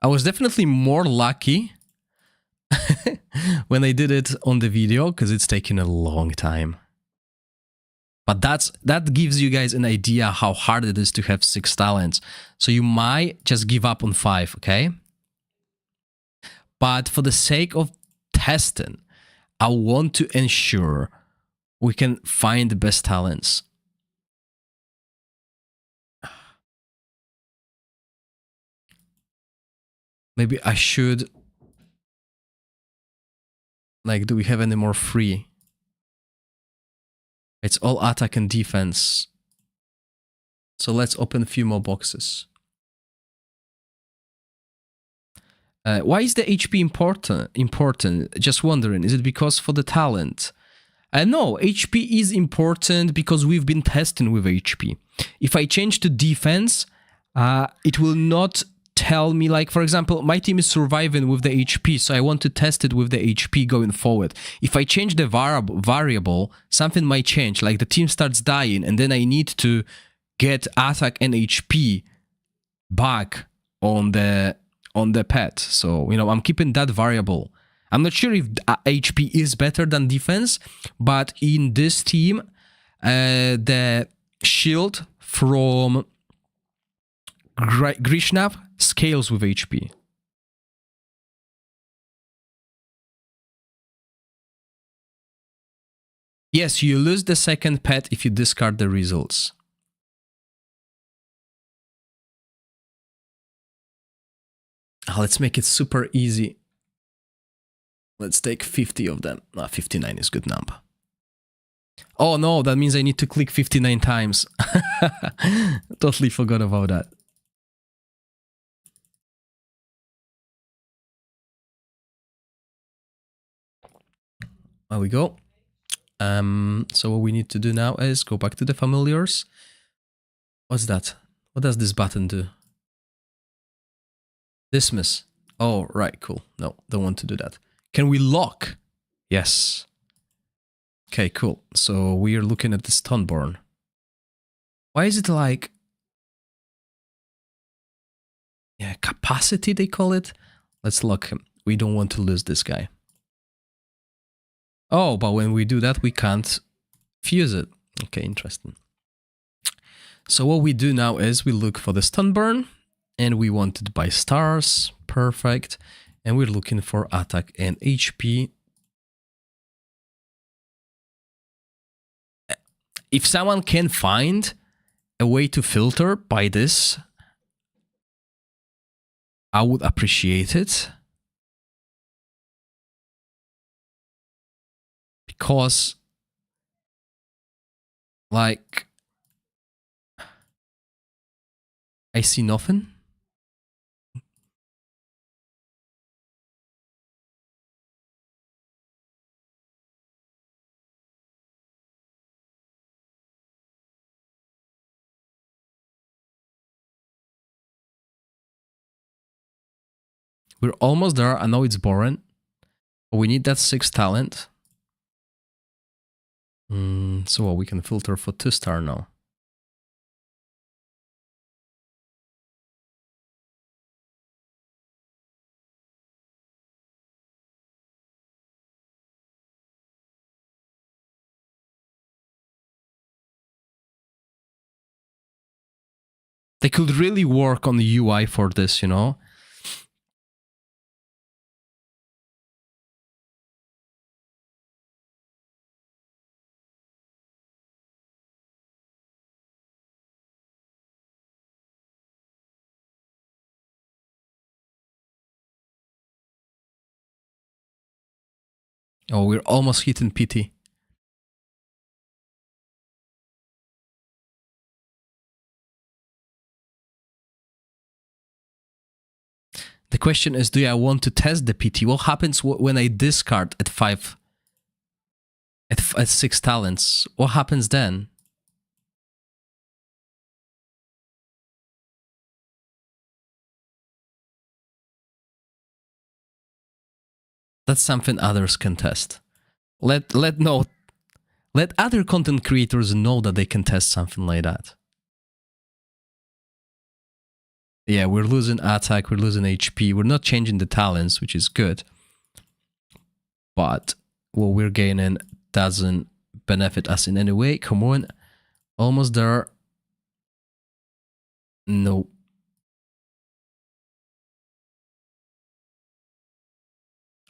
I was definitely more lucky when I did it on the video, because it's taken a long time. But that gives you guys an idea how hard it is to have 6 talents. So you might just give up on 5, okay? But for the sake of testing, I want to ensure we can find the best talents. Maybe I should... Like, do we have any more free? It's all attack and defense. So let's open a few more boxes. Why is the HP important? Just wondering, is it because for the talent? No, HP is important because we've been testing with HP. If I change to defense, it will not tell me, like, for example, my team is surviving with the HP, so I want to test it with the HP going forward. If I change the variable, something might change, like the team starts dying, and then I need to get attack and HP back on the pet. So, you know, I'm keeping that variable. I'm not sure if HP is better than defense, but in this team, the shield from Grishnav scales with HP. Yes, you lose the second pet if you discard the results. Let's make it super easy. Let's take 50 of them. 59 is good number. Oh no, that means I need to click 59 times. Totally forgot about that. There we go. So what we need to do now is go back to the familiars. What's that? What does this button do? Dismiss. Oh, right, cool. No, don't want to do that. Can we lock? Yes. Okay, cool. So we are looking at the Stunborn. Why is it like... Yeah, capacity, they call it. Let's lock him. We don't want to lose this guy. Oh, but when we do that, we can't fuse it. Okay, interesting. So what we do now is we look for the Stunburn, and we want it by stars. Perfect. And we're looking for attack and HP. If someone can find a way to filter by this, I would appreciate it. Because, like, I see nothing. We're almost there. I know it's boring. But we need that 6 talent. So we can filter for 2-star now. They could really work on the UI for this, you know? Oh, we're almost hitting PT. The question is, do I want to test the PT? What happens when I discard at 5? At 6 talents? What happens then? That's something others can test. Let other content creators know that they can test something like that. Yeah, we're losing attack, we're losing HP, we're not changing the talents, which is good. But what we're gaining doesn't benefit us in any way. Come on, almost there. No.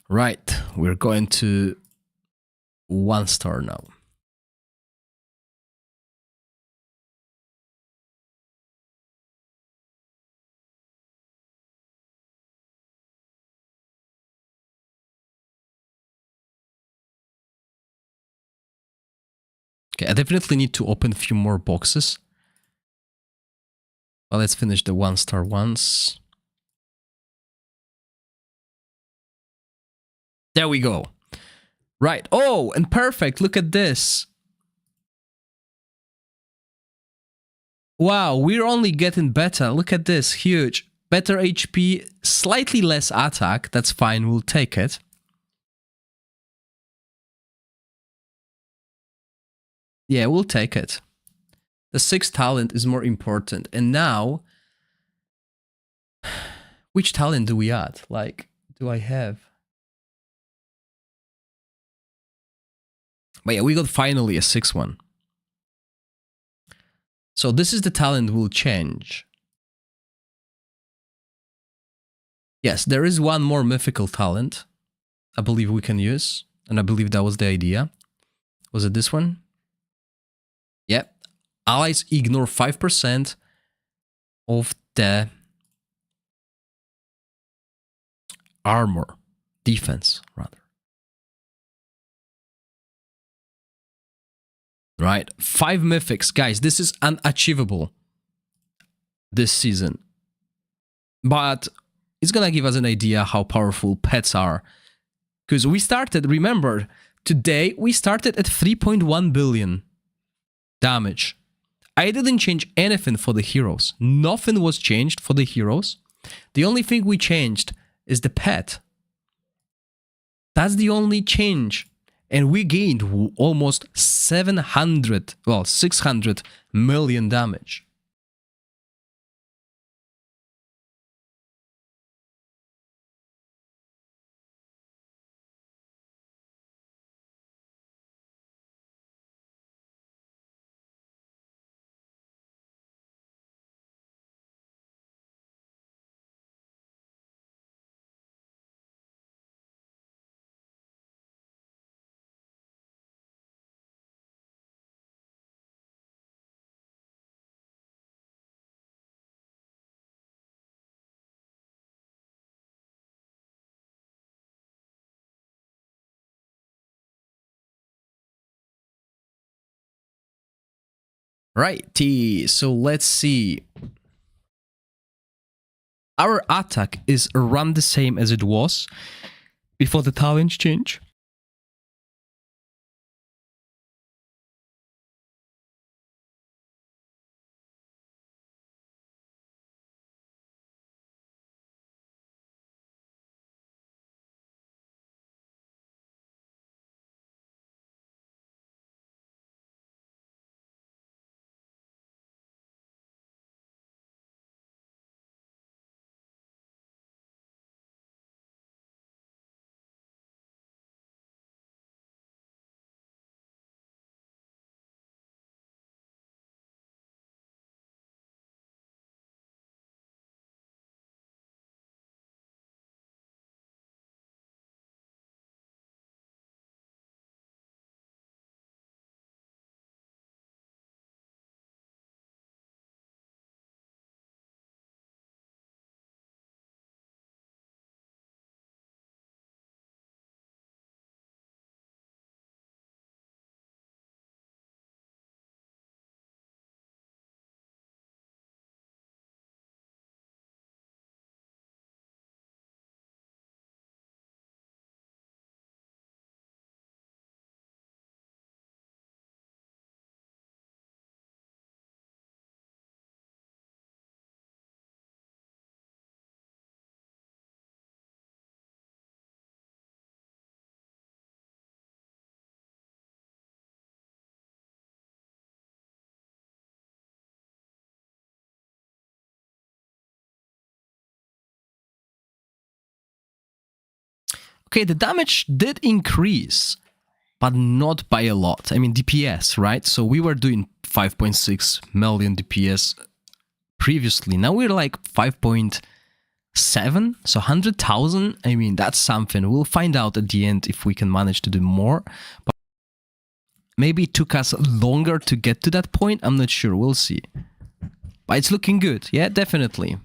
Right, we're going to 1-star now. Okay, I definitely need to open a few more boxes. Well, let's finish the 1-star ones. There we go. Right. Oh, and perfect. Look at this. Wow, we're only getting better. Look at this. Huge. Better HP, slightly less attack. That's fine. We'll take it. Yeah, we'll take it. The 6 talent is more important. And now, which talent do we add? Like, do I have? But yeah, we got finally a 6 one. So this is the talent we'll change. Yes, there is one more mythical talent I believe we can use. And I believe that was the idea. Was it this one? Yep. Allies ignore 5% of the armor. Defense, rather. Right. 5 mythics. Guys, this is unachievable this season. But it's gonna give us an idea how powerful pets are. Because we started, remember, today we started at 3.1 billion damage. I didn't change anything for the heroes. Nothing was changed for the heroes. The only thing we changed is the pet. That's the only change. And we gained almost 600 million damage. Righty, so let's see. Our attack is around the same as it was before the talent change. Okay, the damage did increase, but not by a lot. I mean, DPS, right? So we were doing 5.6 million DPS previously. Now we're like 5.7, so 100,000. I mean, that's something. We'll find out at the end if we can manage to do more. But maybe it took us longer to get to that point. I'm not sure. We'll see. But it's looking good. Yeah, definitely.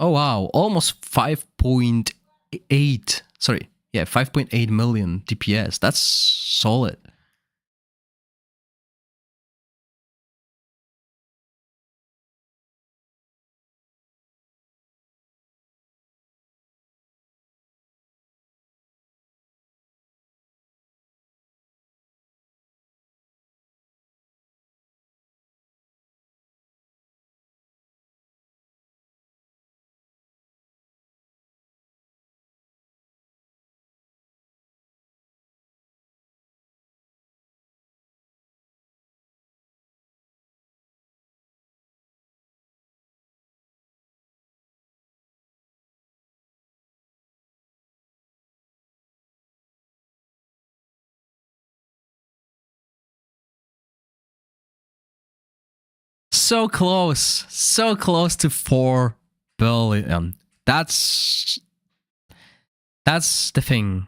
Oh wow, almost 5.8. Sorry, yeah, 5.8 million DPS. That's solid. So close to 4 billion. That's the thing.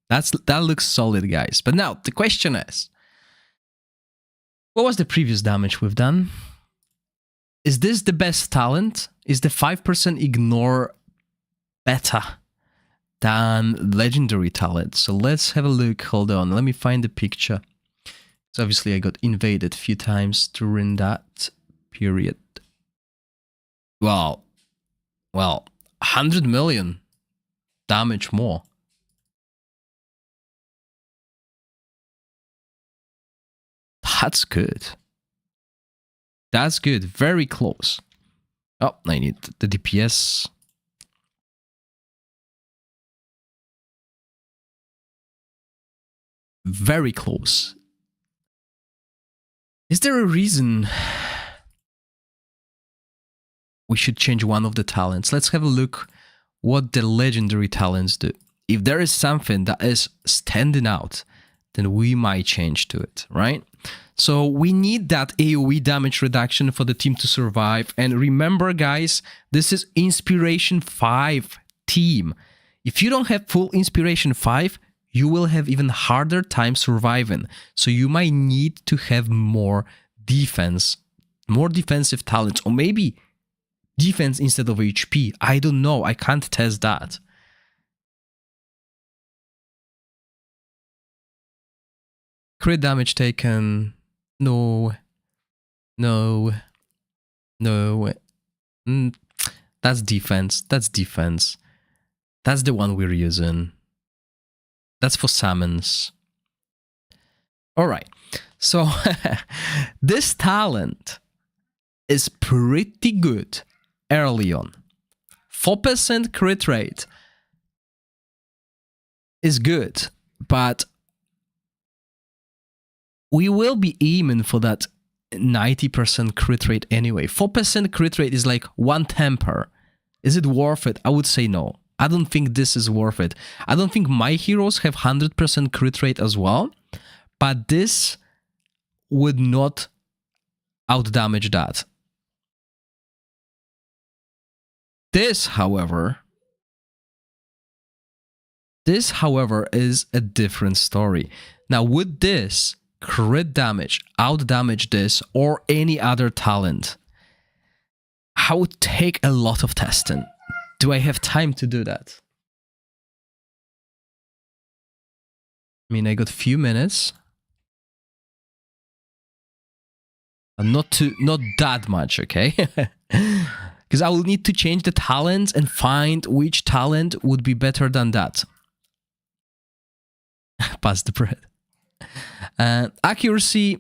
That looks solid, guys. But now the question is, what was the previous damage we've done? Is this the best talent? Is the 5% ignore better than legendary talent? So let's have a look. Hold on, let me find the picture. So obviously I got invaded a few times during that period. Well, 100 million damage more. That's good. That's good. Very close. Oh, I need the DPS. Very close. Is there a reason we should change one of the talents? Let's have a look what the legendary talents do. If there is something that is standing out, then we might change to it, right? So we need that AoE damage reduction for the team to survive. And remember, guys, this is Inspiration 5 team. If you don't have full Inspiration 5, you will have even harder time surviving. So you might need to have more defense, more defensive talents, or maybe defense instead of HP. I don't know. I can't test that. Crit damage taken. No. No. No. That's defense. That's defense. That's the one we're using. That's for summons. All right. So this talent is pretty good early on. 4% crit rate is good, but we will be aiming for that 90% crit rate anyway. 4% crit rate is like 1 temper. Is it worth it? I would say no. I don't think this is worth it. I don't think my heroes have 100% crit rate as well, but this would not outdamage that. This, however, is a different story. Now, would this crit damage outdamage this or any other talent? I would take a lot of testing. Do I have time to do that? I mean, I got few minutes. Not that much, okay? Because I will need to change the talents and find which talent would be better than that. Pass the bread. Accuracy,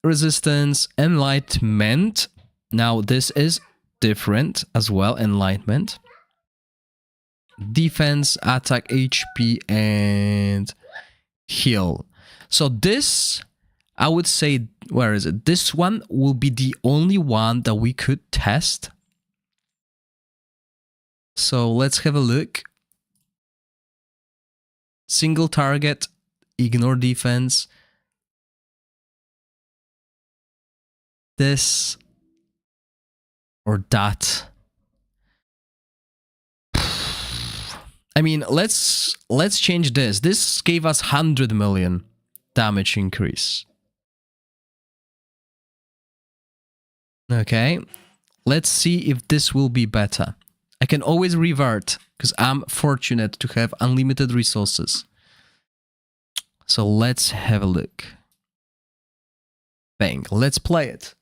resistance, enlightenment. Now this is different as well, enlightenment. Defense, attack, HP, and heal. So this, I would say, where is it? This one will be the only one that we could test. So let's have a look. Single target, ignore defense. This or that. I mean, let's change this. This gave us 100 million damage increase. Okay, let's see if this will be better. I can always revert because I'm fortunate to have unlimited resources. So let's have a look. Bang, let's play it.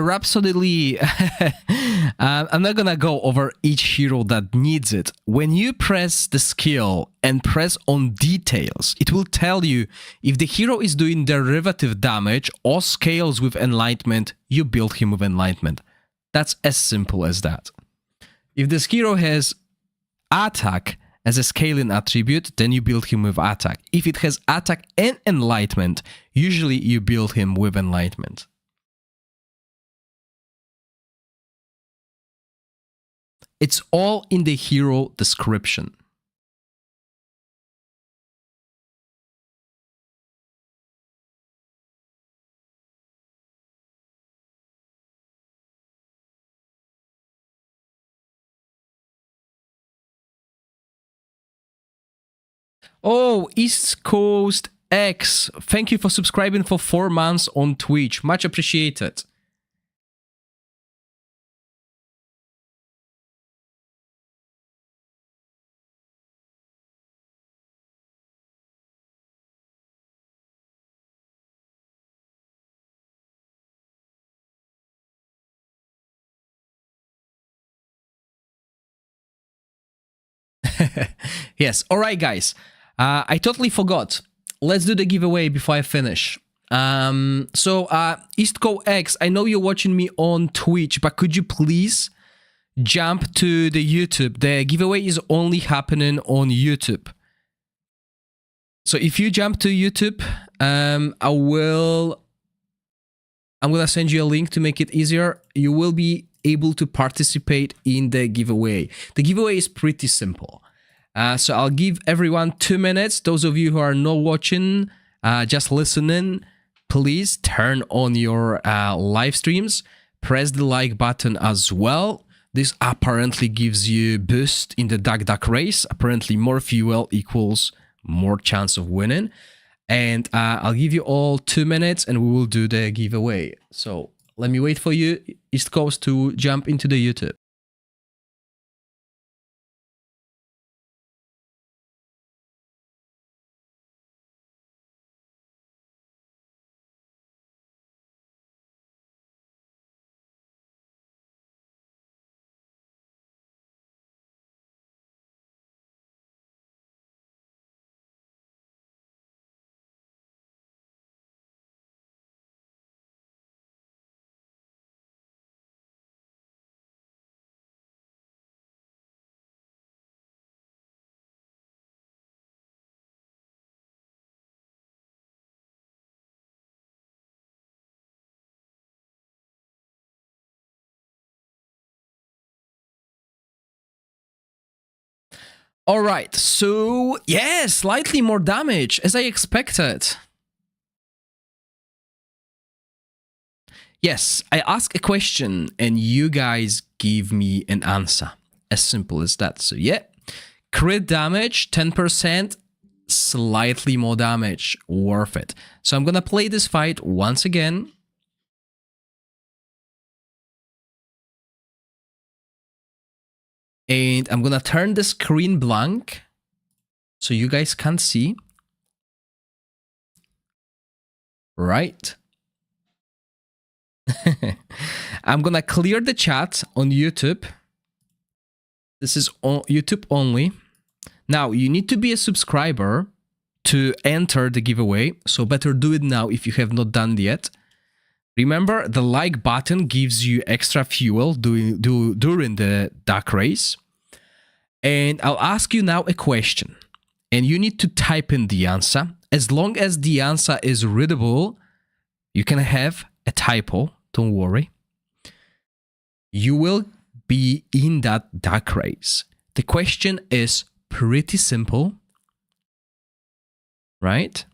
Rhapsody. I'm not gonna go over each hero that needs it. When you press the skill and press on details, it will tell you if the hero is doing derivative damage or scales with enlightenment, you build him with enlightenment. That's as simple as that. If this hero has attack as a scaling attribute, then you build him with attack. If it has attack and enlightenment, usually you build him with enlightenment. It's all in the hero description. Oh, East Coast X, thank you for subscribing for 4 months on Twitch. Much appreciated. Yes, alright guys. I totally forgot. Let's do the giveaway before I finish. East Coast X, I know you're watching me on Twitch, but could you please jump to the YouTube? The giveaway is only happening on YouTube. So if you jump to YouTube, I'm gonna send you a link to make it easier. You will be able to participate in the giveaway. The giveaway is pretty simple. So I'll give everyone 2 minutes. Those of you who are not watching, just listening, please turn on your live streams. Press the like button as well. This apparently gives you boost in the duck race. Apparently more fuel equals more chance of winning. And I'll give you all 2 minutes and we will do the giveaway. So let me wait for you, East Coast, to jump into the YouTube. All right, so yeah, slightly more damage as I expected. Yes, I ask a question and you guys give me an answer. As simple as that. So yeah, crit damage, 10%, slightly more damage, worth it. So I'm gonna play this fight once again. And I'm gonna turn the screen blank so you guys can't see. Right. I'm gonna clear the chat on YouTube. This is on YouTube only. Now, you need to be a subscriber to enter the giveaway, so better do it now if you have not done it yet. Remember, the like button gives you extra fuel during the duck race. And I'll ask you now a question. And you need to type in the answer. As long as the answer is readable, you can have a typo, don't worry. You will be in that duck race. The question is pretty simple, right?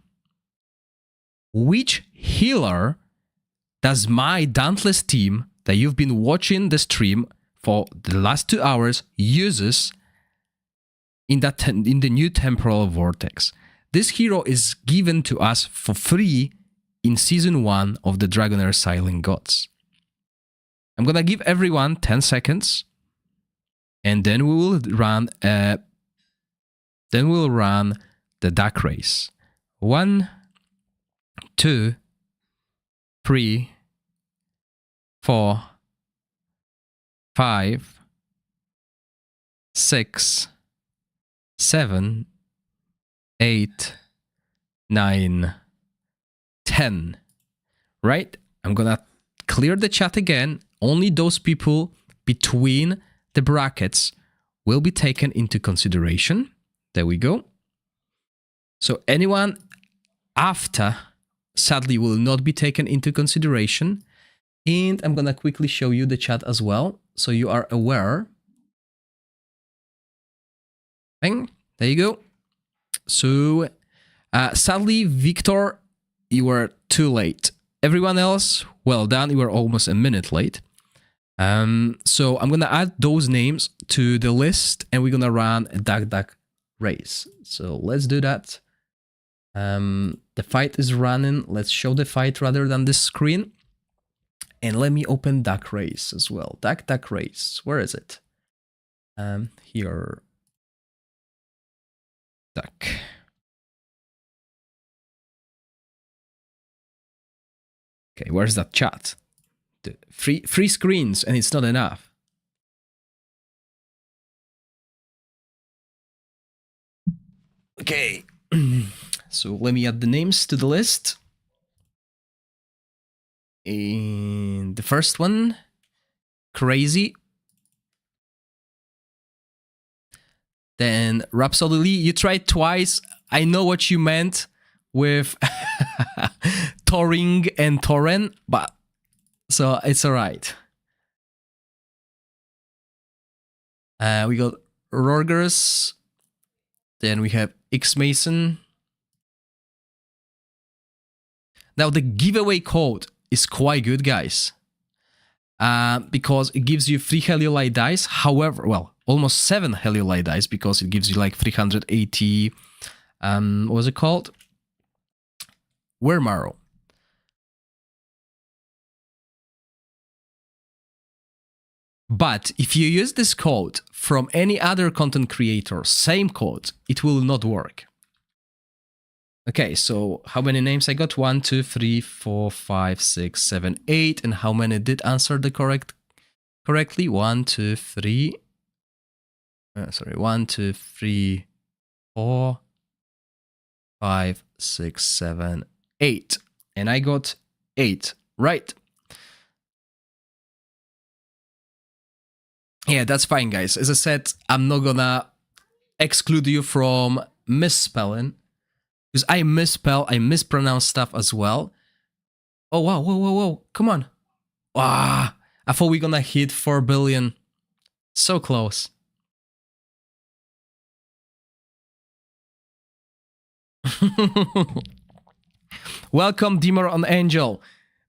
Which healer does my Dauntless team that you've been watching the stream for the last 2 hours uses in the new temporal vortex? This hero is given to us for free in season 1 of the DragonHeir Silent Gods. I'm gonna give everyone 10 seconds, and then we will run the duck race. 1, 2, 3, 4, 5, 6, 7, 8, 9, 10. Right? I'm gonna clear the chat again. Only those people between the brackets will be taken into consideration. There we go. So anyone after, sadly, will not be taken into consideration. And I'm gonna quickly show you the chat as well, so you are aware. Bang. There you go. So, sadly, Victor, you were too late. Everyone else, well done. You were almost a minute late. So I'm gonna add those names to the list, and we're gonna run a duck race. So let's do that. The fight is running. Let's show the fight rather than the screen. And let me open duck race as well. Duck race. Where is it? Here. Duck. Okay, where's that chat? The free screens, and it's not enough. Okay, so let me add the names to the list. And the first one, Crazy. Then Rhapsody Lee, you tried twice. I know what you meant with Toring and Torren, but so it's all right. We got Rorgers. Then we have X Mason. Now the giveaway code is quite good, guys, because it gives you 3 Heliolite dice. However, well, almost 7 Heliolite dice, because it gives you like 380. What was it called? Weremarrow. But if you use this code from any other content creator, same code, it will not work. Okay, so how many names I got? 1, 2, 3, 4, 5, 6, 7, 8. And how many did answer the correctly? 1, 2, 3. 1, 2, 3, 4, 5, 6, 7, 8. And I got 8. Right. Yeah, that's fine, guys. As I said, I'm not gonna exclude you from misspelling, because I misspell, I mispronounce stuff as well. Oh, wow, whoa. Come on. Ah, I thought we were gonna hit 4 billion. So close. Welcome, Demon or Angel.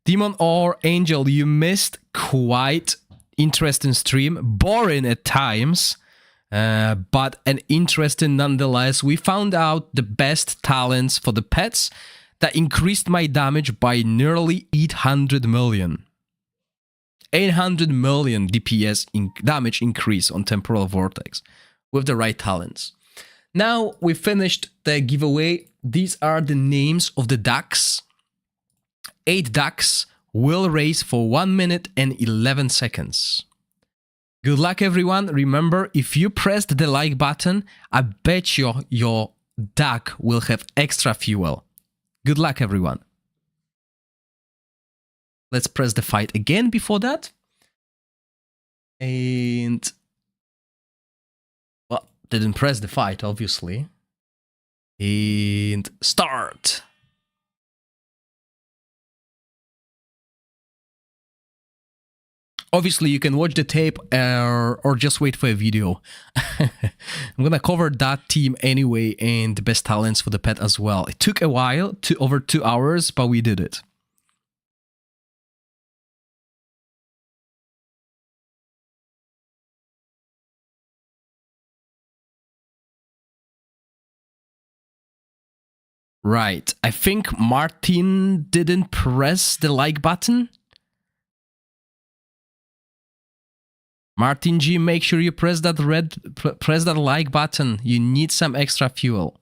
Demon or Angel, you missed quite interesting stream. Boring at times, but an interesting nonetheless. We found out the best talents for the pets that increased my damage by nearly 800 million. 800 million DPS damage increase on Temporal Vortex with the right talents. Now we finished the giveaway. These are the names of the ducks. 8 ducks will race for 1 minute and 11 seconds. Good luck, everyone. Remember, if you pressed the like button, I bet your duck will have extra fuel. Good luck, everyone. Let's press the fight again before that. And... well, didn't press the fight, obviously. And start. Obviously, you can watch the tape or just wait for a video. I'm gonna cover that team anyway, and the best talents for the pet as well. It took a while, over 2 hours, but we did it. Right, I think Martin didn't press the like button. Martin G, make sure you press that press that like button. You need some extra fuel.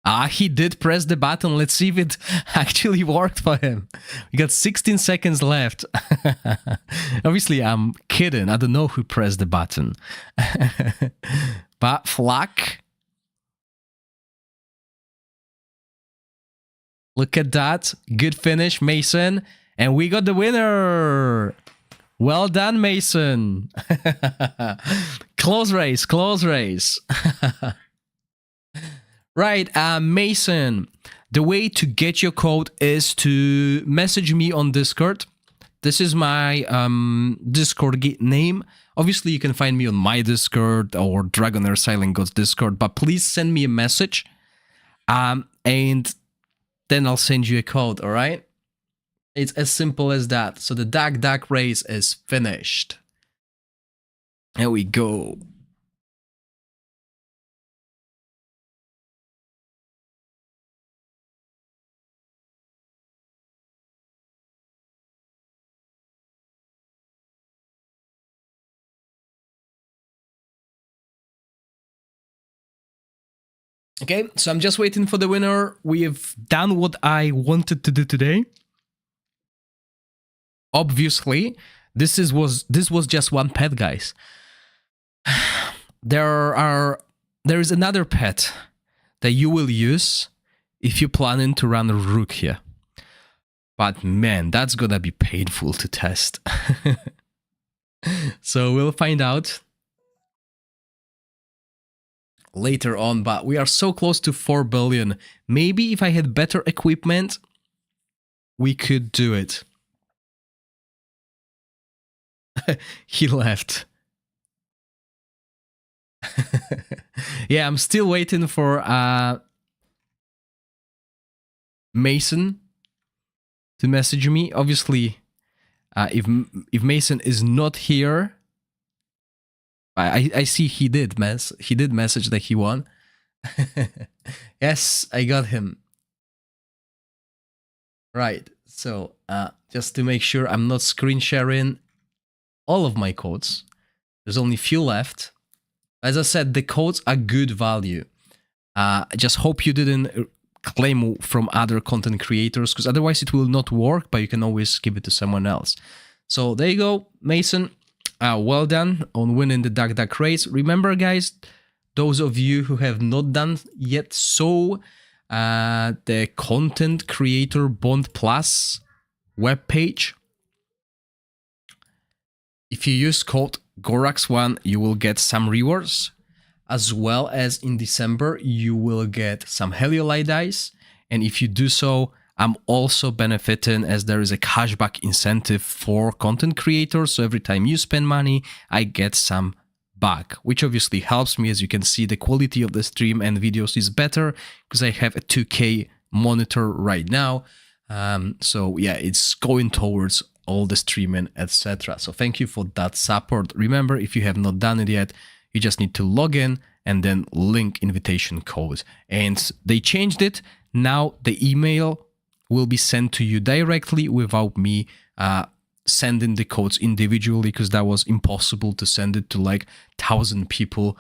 Ah, he did press the button. Let's see if it actually worked for him. We got 16 seconds left. Obviously, I'm kidding. I don't know who pressed the button. But Flack. Look at that. Good finish, Mason. And we got the winner. Well done, Mason. Close race, close race. Right, Mason, the way to get your code is to message me on Discord. This is my Discord name. Obviously, you can find me on my Discord or DragonHeir Silent God's Discord, but please send me a message, and then I'll send you a code, all right? It's as simple as that. So the duck race is finished. There we go. Okay, so I'm just waiting for the winner. We've done what I wanted to do today. Obviously, this was just one pet, guys. There is another pet that you will use if you're planning to run a rook here. But man, that's gonna be painful to test. So we'll find out later on, but we are so close to 4 billion. Maybe if I had better equipment, we could do it. He left. Yeah, I'm still waiting for Mason to message me. Obviously, if Mason is not here, I see he did message that he won. Yes, I got him. Right. So just to make sure I'm not screen sharing all of my codes. There's only few left. As I said, the codes are good value. I just hope you didn't claim from other content creators, because otherwise it will not work, but you can always give it to someone else. So there you go, Mason. Well done on winning the duck race. Remember, guys, those of you who have not done yet so, the Content Creator Bond Plus webpage. If you use code Gorax1, you will get some rewards, as well as in December, you will get some Heliolite dice. And if you do so, I'm also benefiting, as there is a cashback incentive for content creators. So every time you spend money, I get some back, which obviously helps me. As you can see, the quality of the stream and videos is better because I have a 2K monitor right now. So yeah, it's going towards all the streaming, etc. So thank you for that support. Remember, if you have not done it yet, you just need to log in and then link invitation code. And they changed it. Now the email will be sent to you directly without me sending the codes individually, because that was impossible to send it to like 1,000 people.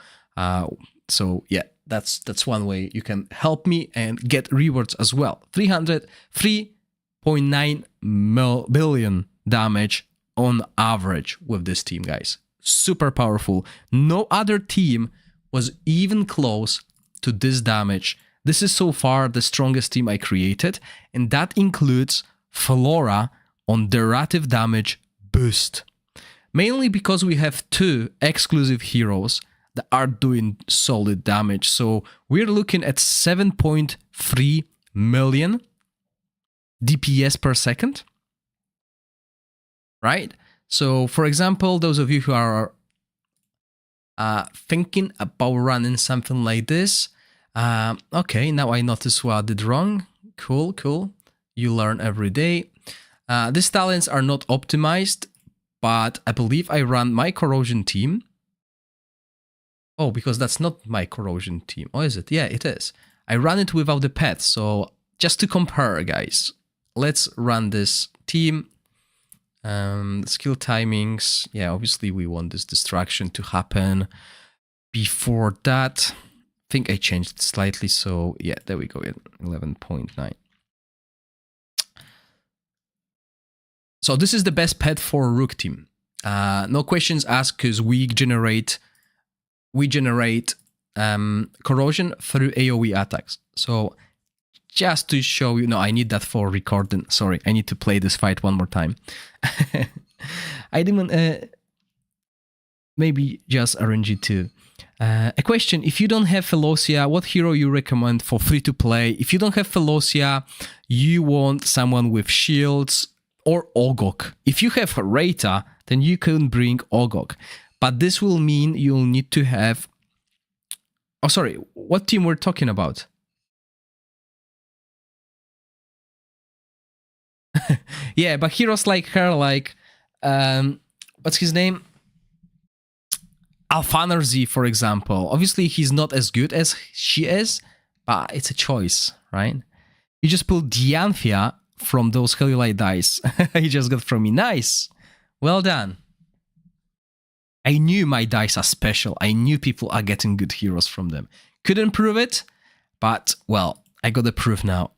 So yeah, that's one way you can help me and get rewards as well. 3.9 billion damage on average with this team, guys. Super powerful. No other team was even close to this damage. This is so far the strongest team I created, and that includes Flora on derivative damage boost. Mainly because we have 2 exclusive heroes that are doing solid damage. So we're looking at 7.3 million DPS per second. Right? So for example, those of you who are thinking about running something like this, okay, now I notice what I did wrong. Cool, cool. You learn every day. These talents are not optimized, but I believe I run my corrosion team. Oh, because that's not my corrosion team. Oh, is it? Yeah, it is. I run it without the pets. So just to compare, guys, let's run this team. Skill timings. Yeah, obviously we want this distraction to happen before that. think I changed it slightly, so yeah, there we go, 11.9. So this is the best pet for Rook team. No questions asked, because we generate corrosion through AoE attacks. So just to show you, no, I need that for recording. Sorry, I need to play this fight one more time. I didn't. Maybe just RNG2. A question: if you don't have Philosia, what hero you recommend for free to play? If you don't have Philosia, you want someone with shields or Ogok. If you have Reta, then you can bring Ogok. But this will mean you'll need to have... Oh, sorry, what team we're talking about? Yeah, but heroes like her, like... what's his name? Alphanerzi, for example. Obviously, he's not as good as she is, but it's a choice, right? You just pull Dianthia from those Hellulite dice. You just got from me. Nice. Well done. I knew my dice are special. I knew people are getting good heroes from them. Couldn't prove it, but, well, I got the proof now.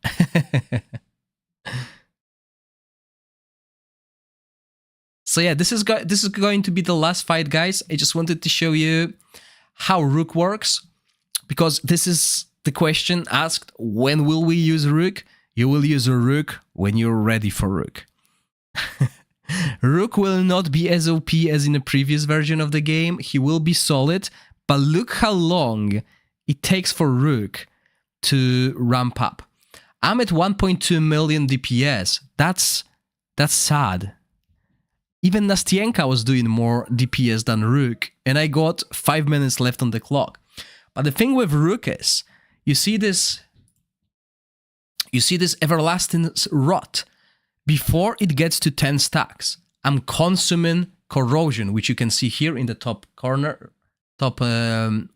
So yeah, this is going to be the last fight, guys. I just wanted to show you how Rook works, because this is the question asked: when will we use Rook? You will use a Rook when you're ready for Rook. Rook will not be as OP as in the previous version of the game. He will be solid, but look how long it takes for Rook to ramp up. I'm at 1.2 million DPS. That's sad. Even Nastienka was doing more DPS than Rook, and I got 5 minutes left on the clock. But the thing with Rook is, you see this everlasting rot. Before it gets to 10 stacks, I'm consuming corrosion, which you can see here in the top corner, on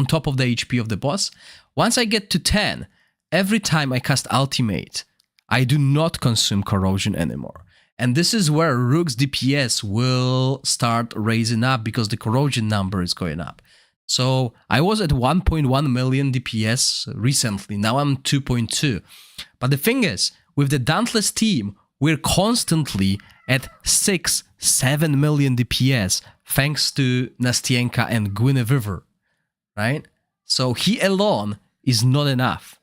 top of the HP of the boss. Once I get to 10, every time I cast ultimate, I do not consume corrosion anymore. And this is where Rook's DPS will start raising up, because the corrosion number is going up. So I was at 1.1 million DPS recently, now I'm 2.2. But the thing is, with the Dauntless team, we're constantly at 6-7 million DPS, thanks to Nastienka and Guinevere, right? So he alone is not enough.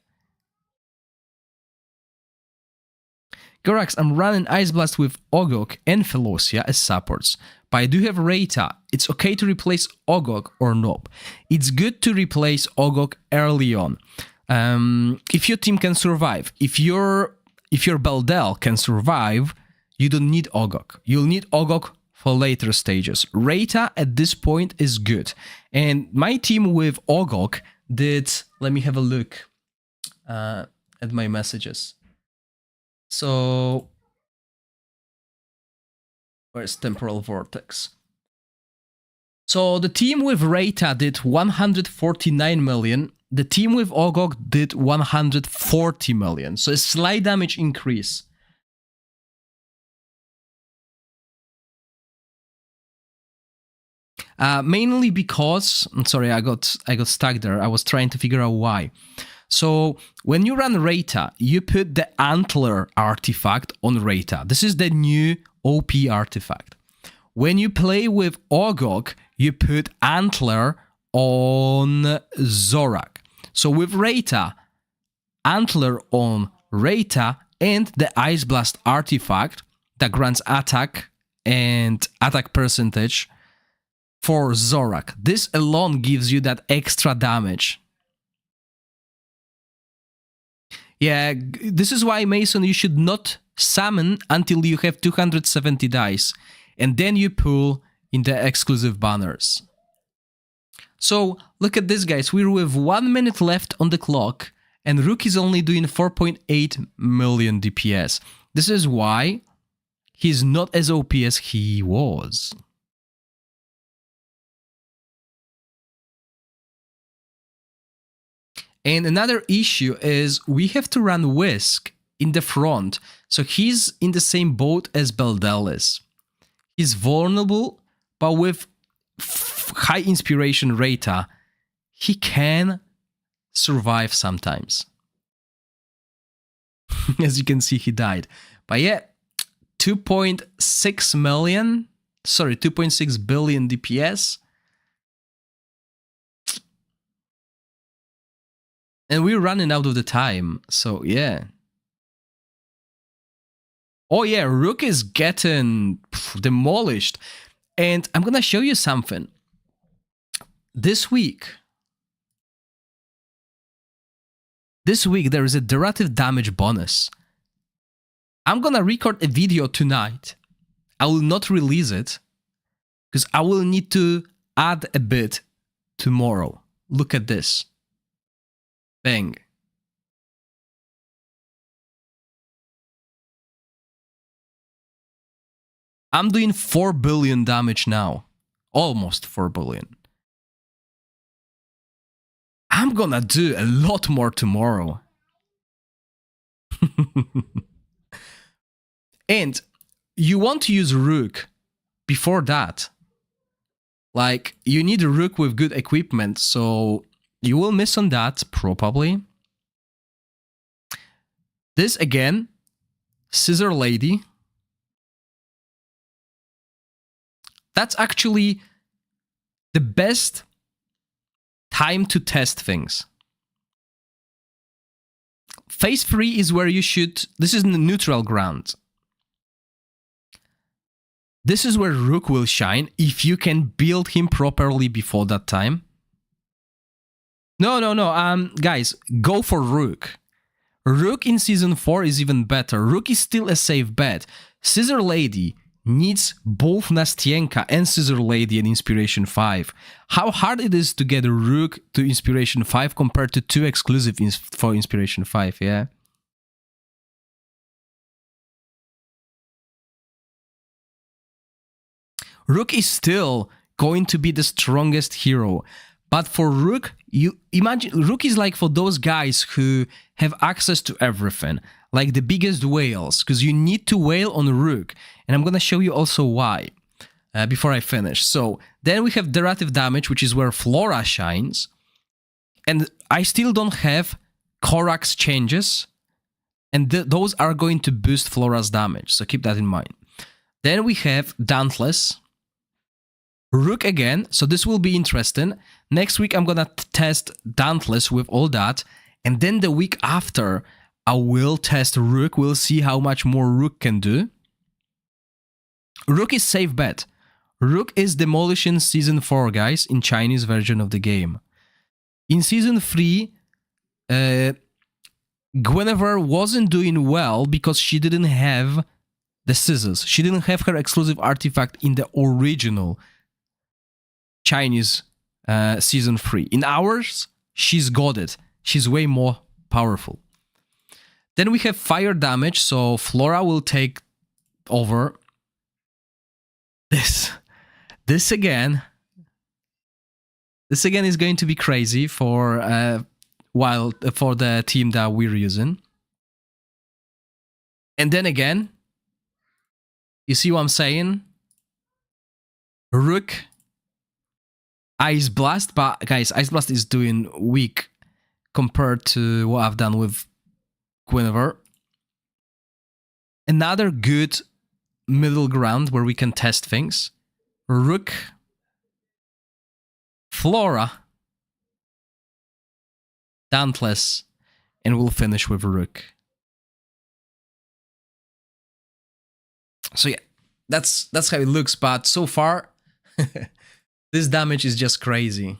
Gorax, I'm running Ice Blast with Ogok and Philosia as supports, but I do have Reta. It's okay to replace Ogok or nope? It's good to replace Ogok early on. If your team can survive, if your Beldel can survive, you don't need Ogok. You'll need Ogok for later stages. Reta at this point is good. And my team with Ogok did... Let me have a look at my messages. So, where's Temporal Vortex? So the team with Reta did 149 million. The team with Ogok did 140 million. So a slight damage increase. Mainly because, I'm sorry, I got stuck there. I was trying to figure out why. So when you run Reta, you put the Antler artifact on Reta. This is the new OP artifact. When you play with Ogok, you put Antler on Zorak. So with Reta, Antler on Reta and the Ice Blast artifact that grants attack and attack percentage for Zorak. This alone gives you that extra damage. Yeah, this is why, Mason, you should not summon until you have 270 dice. And then you pull in the exclusive banners. So, look at this, guys. We're with 1 minute left on the clock. And Rook is only doing 4.8 million DPS. This is why he's not as OP as he was. And another issue is we have to run Whisk in the front, so he's in the same boat as Beldel is. He's vulnerable, but with high inspiration Reta, he can survive sometimes. As you can see, he died. But yeah, 2.6 million, sorry, 2.6 billion DPS. And we're running out of the time, so yeah. Oh yeah, Rook is getting demolished. And I'm gonna show you something. This week there is a derivative damage bonus. I'm gonna record a video tonight. I will not release it because I will need to add a bit tomorrow. Look at this. Bang. I'm doing 4 billion damage now. Almost 4 billion. I'm gonna do a lot more tomorrow. And you want to use Rook before that. Like, you need a Rook with good equipment, so you will miss on that, probably. This, again, Scissor Lady. That's actually the best time to test things. Phase 3 is where you should... This is the neutral ground. This is where Rook will shine if you can build him properly before that time. No, guys, go for Rook. Rook in Season 4 is even better. Rook is still a safe bet. Scissor Lady needs both Nastienka and Scissor Lady and Inspiration 5. How hard it is to get a Rook to Inspiration 5 compared to 2 exclusive for Inspiration 5, yeah? Rook is still going to be the strongest hero. But for Rook, you imagine, Rook is like for those guys who have access to everything, like the biggest whales, because you need to whale on Rook. And I'm going to show you also why before I finish. So then we have derivative damage, which is where Flora shines. And I still don't have Gorax changes. And those are going to boost Flora's damage. So keep that in mind. Then we have Dauntless. Rook again, so this will be interesting. Next week I'm gonna test Dauntless with all that, and then the week after I will test Rook. We'll see how much more Rook can do. Rook is safe bet. Rook is demolishing Season 4, guys, in Chinese version of the game. In Season 3, Guinevere wasn't doing well because she didn't have the scissors. She didn't have her exclusive artifact in the original Chinese Season 3. In ours, she's got it. She's way more powerful. Then we have fire damage, so Flora will take over. This again is going to be crazy for for the team that we're using. And then again, you see what I'm saying? Rook, Ice Blast, but guys, Ice Blast is doing weak compared to what I've done with Guinevere. Another good middle ground where we can test things. Rook, Flora, Dauntless, and we'll finish with Rook. So yeah, that's how it looks, but so far this damage is just crazy.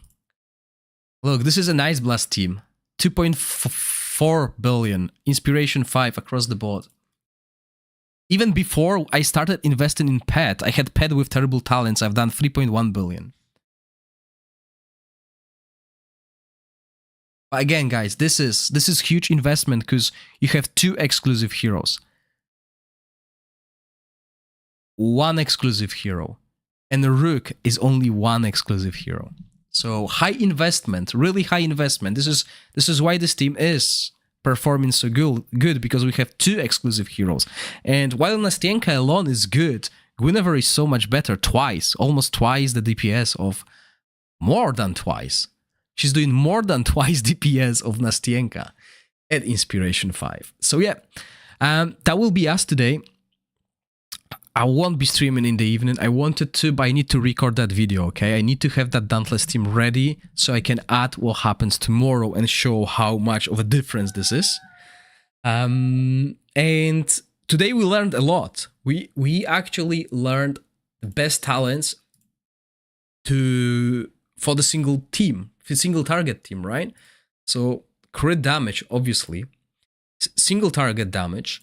Look, this is an Ice Blast team. 2.4 billion, Inspiration 5 across the board. Even before I started investing in pet, I had pet with terrible talents. I've done 3.1 billion. But again, guys, this is huge investment because you have 2 exclusive heroes. 1 exclusive hero. And the Rook is only 1 exclusive hero. So high investment, really high investment. This is why this team is performing so good because we have 2 exclusive heroes. And while Nastienka alone is good, Guinevere is so much better, almost twice the DPS of, more than twice, She's doing more than twice DPS of Nastienka at Inspiration 5. So yeah, that will be us today. I won't be streaming in the evening. I wanted to, but I need to record that video, okay? I need to have that Dauntless team ready so I can add what happens tomorrow and show how much of a difference this is. And today we learned a lot. We actually learned the best talents for the single team, the single target team, right? So crit damage, obviously, single target damage.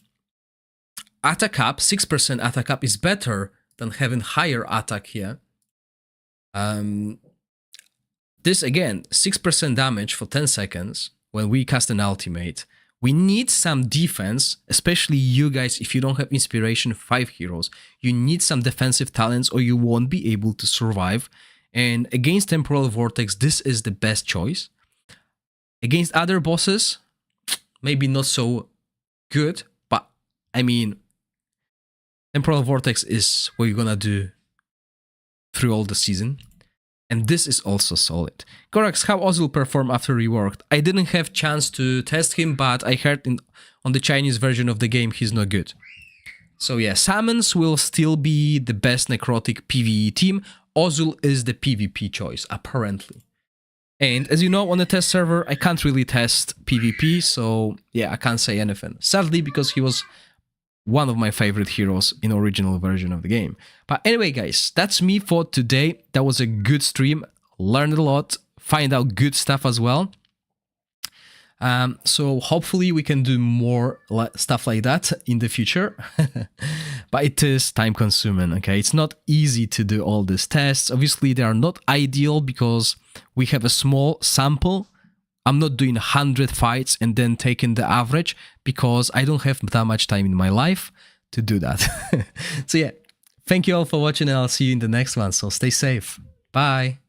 Attack up, 6% attack up is better than having higher attack here. This again, 6% damage for 10 seconds when we cast an ultimate. We need some defense, especially you guys, if you don't have Inspiration 5 heroes. You need some defensive talents or you won't be able to survive. And against Temporal Vortex, this is the best choice. Against other bosses, maybe not so good, but I mean, Temporal Vortex is what you're gonna do through all the season. And this is also solid. Gorax, how Ozil perform after reworked? I didn't have chance to test him, but I heard on the Chinese version of the game he's not good. So yeah, Summons will still be the best Necrotic PvE team. Ozil is the PvP choice, apparently. And as you know, on the test server, I can't really test PvP, so yeah, I can't say anything. Sadly, because he was one of my favorite heroes in original version of the game. But anyway, guys, that's me for today. That was a good stream. Learned a lot. Find out good stuff as well. So hopefully we can do more stuff like that in the future. But it is time consuming, okay? It's not easy to do all these tests. Obviously, they are not ideal because we have a small sample. I'm not doing 100 fights and then taking the average because I don't have that much time in my life to do that. So yeah, thank you all for watching and I'll see you in the next one. So stay safe. Bye.